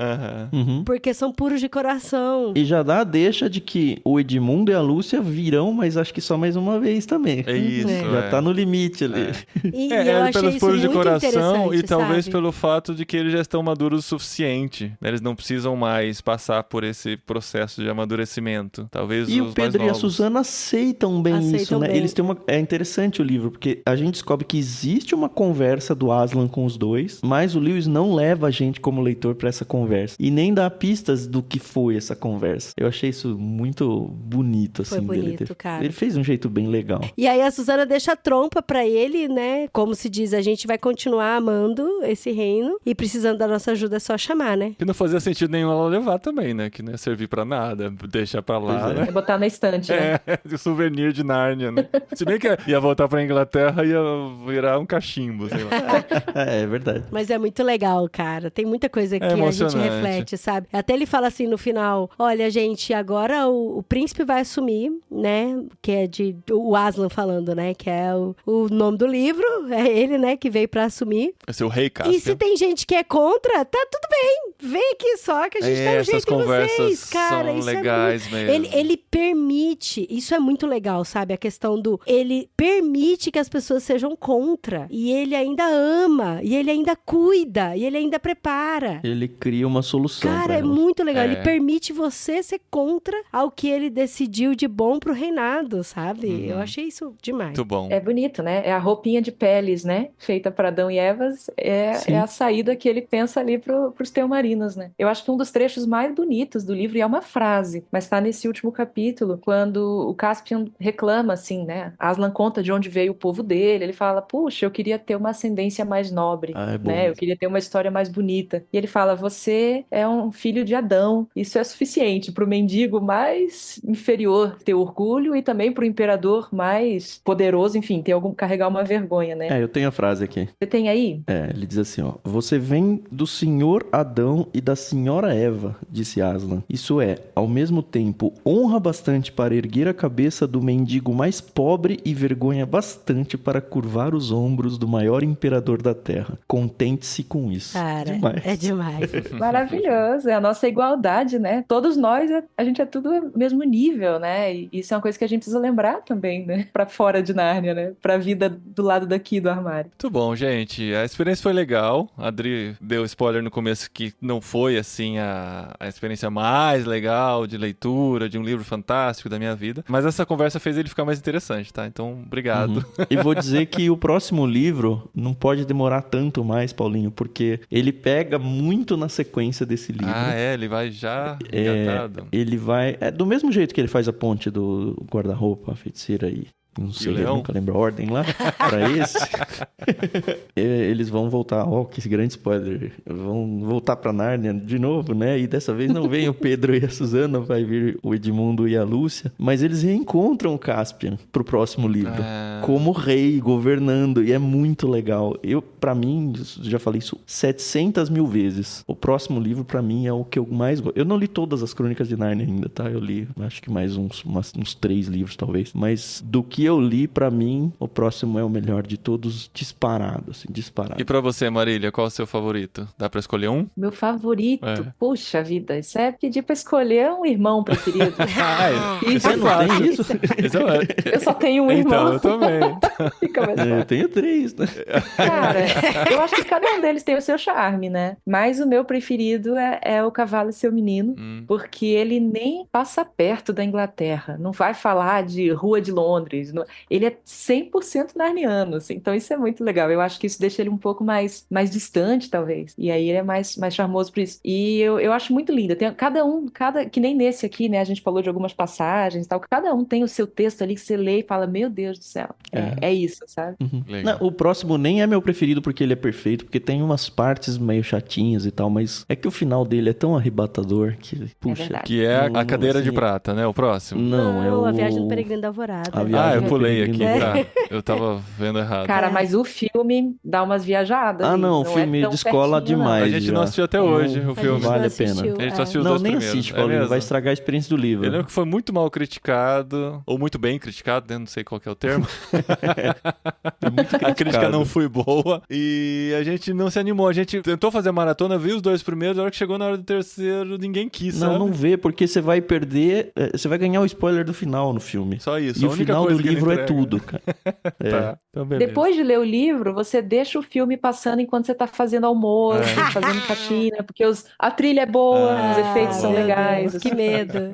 Porque são puros de coração. E já dá a deixa de que o Edmundo e a Lúcia virão, mas acho que só mais uma vez também. É isso. Já tá no limite ali. E eu achei pelos isso puros de muito coração e talvez sabe? pelo fato de que eles já estão maduros o suficiente. Né? Eles não precisam mais passar por esse processo de amadurecimento. Talvez E os o Pedro mais e a novos. Susana aceitam bem isso, né? bem. Eles têm É interessante o livro, porque a gente descobre que existe uma conversa do Aslan com os dois, mas o Lewis não leva a gente como leitor pra essa conversa. E nem dá pistas do que foi essa conversa. Eu achei isso muito bonito, assim. Foi bonito, cara. Ele fez um jeito bem legal. E aí a Susana deixa a trompa pra ele, né? Como se diz, a gente vai continuar amando esse reino e precisando da nossa ajuda é só chamar, né? Que não fazia sentido nenhum ela levar também, né? Que não ia servir pra nada, deixar pra lá, né? É botar na estante, né? De souvenir de Nárnia, né? Se bem que ia voltar pra Inglaterra e ia virar um cachimbo, sei lá. É verdade. Mas é muito legal, cara. Tem muita coisa que a gente emocionante. reflete, sabe? Até ele fala assim no final, olha, gente, agora o príncipe vai assumir, né? Que é o Aslan falando, né? Que é o nome do livro, é ele, né? Que veio pra assumir. Esse é o rei Cássio. E se tem gente que é contra, tá tudo bem. Vem aqui só que a gente dá um essas jeito em conversas vocês, cara. são Isso legais é muito... mesmo. Ele permite, isso é muito legal, sabe? A questão ele permite que as pessoas sejam contra. E ele ainda ama, e ele ainda cuida, e ele ainda prepara. Ele cria uma solução. Cara, é muito legal. Ele permite você ser contra ao que ele decidiu de bom pro reinado, sabe? Eu achei isso demais. Muito bom. É bonito, né? É a roupinha de peles, né? Feita para Adão e Evas. É a saída que ele pensa ali pros Telmarinos, né? Eu acho que um dos trechos mais bonitos do livro, e é uma frase, mas tá nesse último capítulo, quando o Caspian reclama, assim, né? Aslan conta de onde veio o povo dele. Ele fala, puxa, eu queria ter uma ascendência mais nobre, É bom. né? Eu queria ter uma história mais bonita. E ele fala, você é um filho de Adão. Isso é suficiente pro mendigo mais inferior ter orgulho e também pro imperador mais poderoso, enfim, carregar uma vergonha, né? Eu tenho a frase aqui. Você tem aí? Ele diz assim, ó. Você vem do senhor Adão e da senhora Eva, disse Aslan. Isso é, ao mesmo tempo, honra bastante para erguer a cabeça do mendigo mais pobre e vergonha bastante para curvar os ombros do maior imperador da terra. Contente-se com isso. Cara, Demais. é demais. Maravilhoso, é a nossa igualdade, né? Todos nós, a gente é tudo mesmo nível, né? E isso é uma coisa que a gente precisa lembrar também, né? Pra fora de Nárnia, né? Pra vida do lado daqui do armário. Muito bom, gente. A experiência foi legal. A Adri deu spoiler no começo que não foi, assim, a experiência mais legal de leitura, de um livro fantástico da minha vida. Mas essa conversa fez ele ficar mais interessante, tá? Então, obrigado. E vou dizer que o próximo livro não pode demorar tanto mais, Paulinho, porque ele pega muito na sequência desse livro. Ele vai já engatado. Ele vai... do mesmo jeito que ele faz a ponte do guarda-roupa, a feiticeira e não sei, eu Leão? nunca lembro a ordem lá, pra esse, eles vão voltar, que grande spoiler, vão voltar pra Nárnia de novo, né? E dessa vez não vem o Pedro e a Susana, vai vir o Edmundo e a Lúcia, mas eles reencontram o Caspian pro próximo livro, como rei, governando, e é muito legal. Pra mim, já falei isso 700 mil vezes, o próximo livro pra mim é o que eu mais gosto. Eu não li todas as Crônicas de Nárnia ainda, tá? Eu li, acho que mais uns 3 livros, talvez. Mas do que eu li, pra mim, o próximo é o melhor de todos, disparado, assim, disparado. E pra você, Marília, qual é o seu favorito? Dá pra escolher um? Meu favorito, É. puxa vida, isso é pedir pra escolher um irmão preferido. Isso é Não fácil. tem isso? Isso é... Eu só tenho um Então, irmão. eu também. Fica mais Eu tenho 3, né? Cara, eu acho que cada um deles tem o seu charme, né? Mas o meu preferido é o Cavalo e Seu Menino, porque ele nem passa perto da Inglaterra, não vai falar de Rua de Londres, ele é 100% narniano, assim, então isso é muito legal. Eu acho que isso deixa ele um pouco mais distante, talvez, e aí ele é mais charmoso por isso. E eu acho muito lindo, tem que nem nesse aqui, né, a gente falou de algumas passagens e tal, cada um tem o seu texto ali que você lê e fala, meu Deus do céu, é isso, sabe? Legal. Não, o próximo nem é meu preferido porque ele é perfeito, porque tem umas partes meio chatinhas e tal, mas é que o final dele é tão arrebatador que, puxa. verdade. Que é a cadeira de assim, prata, né? O próximo. Não, é o... A Viagem do Peregrino da Alvorada. A Viagem Eu do pulei aqui, Peregrino. tá? Eu tava vendo errado. Cara, mas o filme dá umas viajadas. Ah, não, o é filme tão descola pertinho, não. demais. A gente não já. assistiu até hoje o A filme. gente não Vale a pena. assistiu, A gente só assistiu os Não, dois nem primeiros. assiste, É Paulinho, mesmo? vai estragar a experiência do livro. Eu lembro que foi muito mal criticado, ou muito bem criticado, né? Não sei qual que é o termo. A crítica não foi boa e a gente não se animou. A gente tentou fazer a maratona, viu os 2 primeiros, a hora que chegou na hora do terceiro, ninguém quis, Não, sabe? não vê, porque você vai perder... Você vai ganhar o spoiler do final no filme. Só isso. E a o única final do coisa que ele livro é entrega. tudo, cara. Tá, então beleza. Depois de ler o livro, você deixa o filme passando enquanto você tá fazendo almoço, fazendo faxina, porque a trilha é boa, os efeitos são meu legais. Deus, que medo.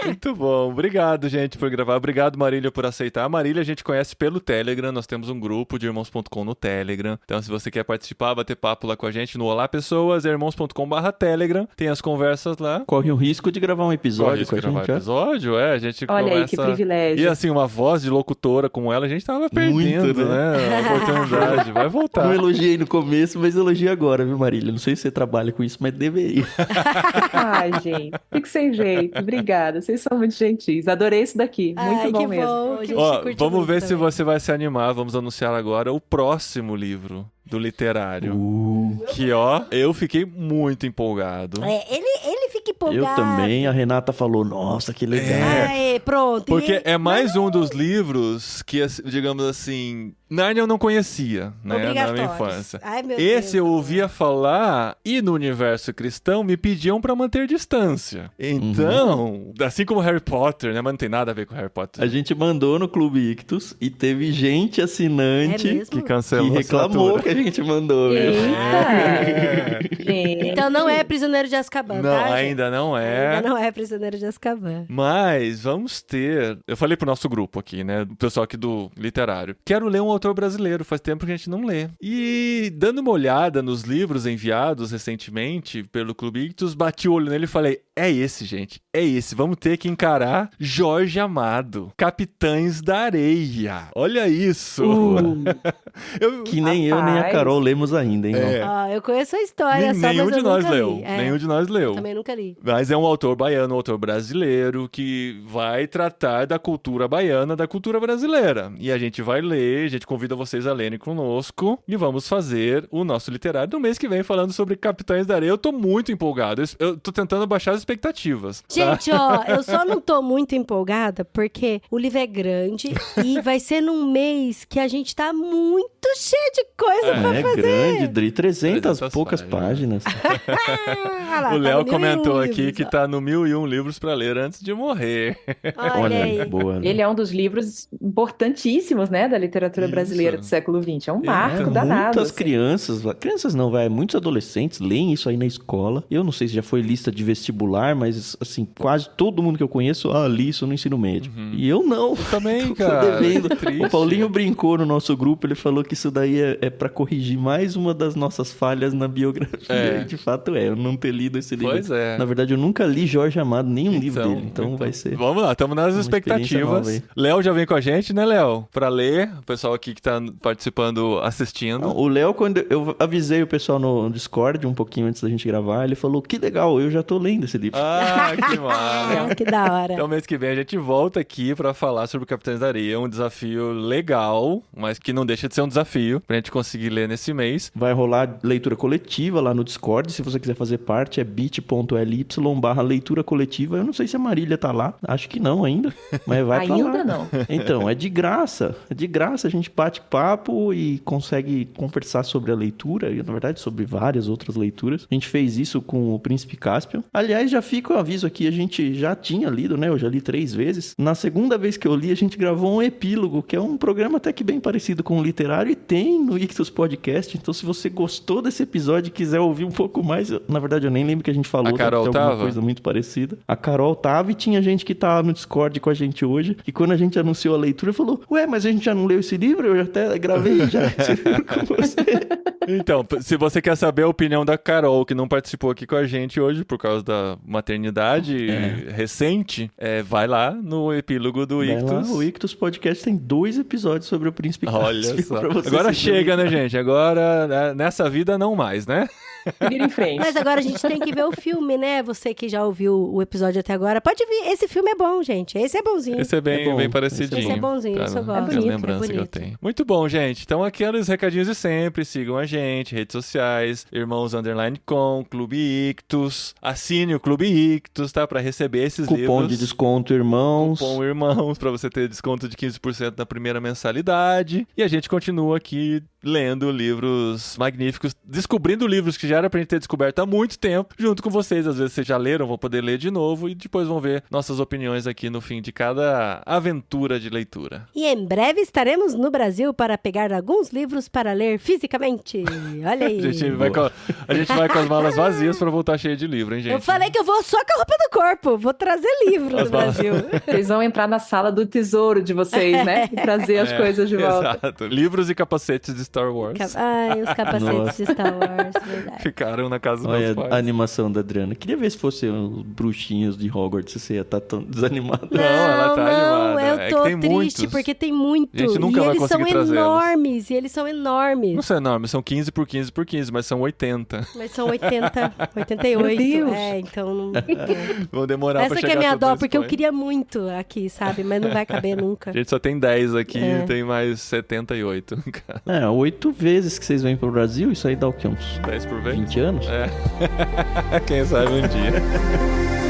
Muito bom. Obrigado, gente, por gravar. Obrigado, Marília, por aceitar. A Marília a gente conhece pelo Telegram. Nós temos um grupo de irmãos.com no Telegram. Então, se você quer participar, bater papo lá com a gente no Olá Pessoas, irmãos.com/Telegram. Tem as conversas lá. Corre o risco de gravar um episódio com a gravar gente. ó. episódio, a gente Olha começa... aí, que privilégio. E assim, uma voz de locutora como ela, a gente tava perdendo, Muito, né? A oportunidade. Vai voltar. Não elogiei no começo, mas elogio agora, viu, Marília? Não sei se você trabalha com isso, mas deveria. Ai, gente, fico sem jeito. Obrigada, vocês são muito gentis. Adorei isso daqui, muito Ai, bom que mesmo. bom. A gente Ó, curte vamos muito ver se também. você vai se animar. Vamos anunciar agora o próximo livro do literário. Que, ó, eu fiquei muito empolgado. Ele fica empolgado. Eu também, a Renata falou, nossa, que legal. Aê, pronto. Porque é mais um dos livros que, digamos assim, Nárnia eu não conhecia, né, na minha Obrigatórios. infância. Ai, meu Esse Deus, eu amor. ouvia falar e no universo cristão me pediam pra manter distância. Então, assim como Harry Potter, né, mas não tem nada a ver com Harry Potter. A gente mandou no Clube Ictus e teve gente assinante É mesmo? Que cancelou que a reclamou assinatura. que a gente mandou, viu? Eita! Gente. Então não é Prisioneiro de Azkaban, Não, tá, gente? ainda não é. Ainda não é Prisioneiro de Azkaban. Mas vamos ter. Eu falei pro nosso grupo aqui, né? O pessoal aqui do literário. Quero ler um autor brasileiro. Faz tempo que a gente não lê. E dando uma olhada nos livros enviados recentemente pelo Clube Ictus, bati o olho nele e falei: é esse, gente. É esse. Vamos ter que encarar Jorge Amado. Capitães da Areia. Olha isso. Que nem eu nem a Rapaz. Carol lemos ainda, hein? É. Ah, eu conheço a história, só, Nenhum mas de eu nós nunca leu. li. É, Nenhum de nós leu. também nunca li. Mas é um autor baiano, um autor brasileiro, que vai tratar da cultura baiana, da cultura brasileira. E a gente vai ler, a gente convida vocês a lerem conosco e vamos fazer o nosso literário no mês que vem falando sobre Capitães da Areia. Eu tô muito empolgado, eu tô tentando baixar as expectativas. Tá? Gente, ó, eu só não tô muito empolgada porque o livro é grande e vai ser num mês que a gente tá muito cheio de coisa pra É fazer. grande, Dri, 300 300 poucas páginas. páginas. Ah, lá, O tá Léo no 1001 comentou aqui livros, que ó. tá no 1001 livros pra ler antes de morrer. Olha aí. boa. Ele é um dos livros importantíssimos, né, da literatura Isso. brasileira do século XX. É um marco Então, danado. Muitas assim. crianças não, muitos adolescentes leem isso aí na escola. Eu não sei se já foi lista de vestibular vestibular, mas, assim, quase todo mundo que eu conheço, li isso no ensino médio. E eu não. Eu também, Tô cara. devendo. Triste. O Paulinho brincou no nosso grupo, ele falou que isso daí é pra corrigir mais uma das nossas falhas na biografia. E de fato eu não ter lido esse livro. Pois é. Na verdade, eu nunca li Jorge Amado, nenhum livro dele, então vai ser... Vamos lá, estamos nas uma experiência nova expectativas. aí. Léo já vem com a gente, né, Léo? Pra ler, o pessoal aqui que tá participando, assistindo. Não, o Léo, quando eu avisei o pessoal no Discord um pouquinho antes da gente gravar, ele falou, que legal, eu já tô lendo esse livro. Ah, que massa. Que da hora. Então, mês que vem a gente volta aqui pra falar sobre o Capitães da Areia, um desafio legal, mas que não deixa de ser um desafio pra gente conseguir ler nesse mês. Vai rolar leitura coletiva lá no Discord, se você quiser fazer parte, é bit.ly/leitura coletiva. Eu não sei se a Marília tá lá, acho que não ainda, mas vai tá lá. Ainda não. Então, é de graça, a gente bate papo e consegue conversar sobre a leitura, e na verdade sobre várias outras leituras. A gente fez isso com o Príncipe Caspian. Aliás, já fica o aviso aqui, a gente já tinha lido, né? Eu já li 3 vezes. Na segunda vez que eu li, a gente gravou um epílogo, que é um programa até que bem parecido com o literário, e tem no Ictus Podcast. Então, se você gostou desse episódio e quiser ouvir um pouco mais, na verdade eu nem lembro que a gente falou, A Carol tem alguma tava? coisa muito parecida. A Carol tava e tinha gente que tá no Discord com a gente hoje, e quando a gente anunciou a leitura, falou, ué, mas a gente já não leu esse livro? Eu até gravei já esse livro com você. Então, se você quer saber a opinião da Carol, que não participou aqui com a gente hoje por causa da maternidade recente, vai lá no epílogo do Vai Ictus. lá, o Ictus Podcast tem 2 episódios sobre o Príncipe Olha Caspian só. pra você Agora se chega, né, deleitar. gente? Agora, nessa vida, não mais, né? Vira em frente. Mas agora a gente tem que ver o filme, né? Você que já ouviu o episódio até agora, pode vir. Esse filme é bom, gente. Esse é bonzinho. Esse é bem, É bom. bem parecidinho. Esse é bonzinho, isso eu gosto. É É bonito, lembrança é que eu bonito. tenho. Muito bom, gente. Então, aqueles recadinhos de sempre. Sigam a gente, redes sociais, Irmãos_com, Clube Ictus. Assine o Clube Ictus, tá? Pra receber esses livros. Cupom de desconto, irmãos. Cupom Irmãos, pra você ter desconto de 15% na primeira mensalidade. E a gente continua aqui lendo livros magníficos, descobrindo livros que já era pra gente ter descoberto há muito tempo, junto com vocês. Às vezes vocês já leram, vão poder ler de novo e depois vão ver nossas opiniões aqui no fim de cada aventura de leitura. E em breve estaremos no Brasil para pegar alguns livros para ler fisicamente. Olha aí. A gente vai com as malas vazias pra voltar cheio de livro, hein, gente? Eu falei que eu vou só com a roupa do corpo. Vou trazer livro do Brasil. Vocês vão entrar na sala do tesouro de vocês, né? E trazer as coisas de volta. Exato. Livros e capacetes de Star Wars Ai, os capacetes de Star Wars, verdade. ficaram na casa dos Olha meus pais. a animação da Adriana. Queria ver se fosse os bruxinhos de Hogwarts, se você ia estar tão desanimado. Não, ela tá animada. Eu É que tô tem triste muitos. porque tem muito. A gente nunca e vai eles são conseguir trazê-los. enormes, e eles são enormes. Não são enormes, são 15 por 15 por 15, mas são 80. Mas são 88. Meu Deus. Então não... Vão demorar pra Essa chegar que é minha todos dó, nesse porque eu ponto. queria muito aqui, sabe? Mas não vai caber nunca. A gente só tem 10 aqui É. e tem mais 78. 8 vezes que vocês vêm pro Brasil, isso aí dá o quê? Uns 10 por vez? 20 anos? É. Quem sabe um dia.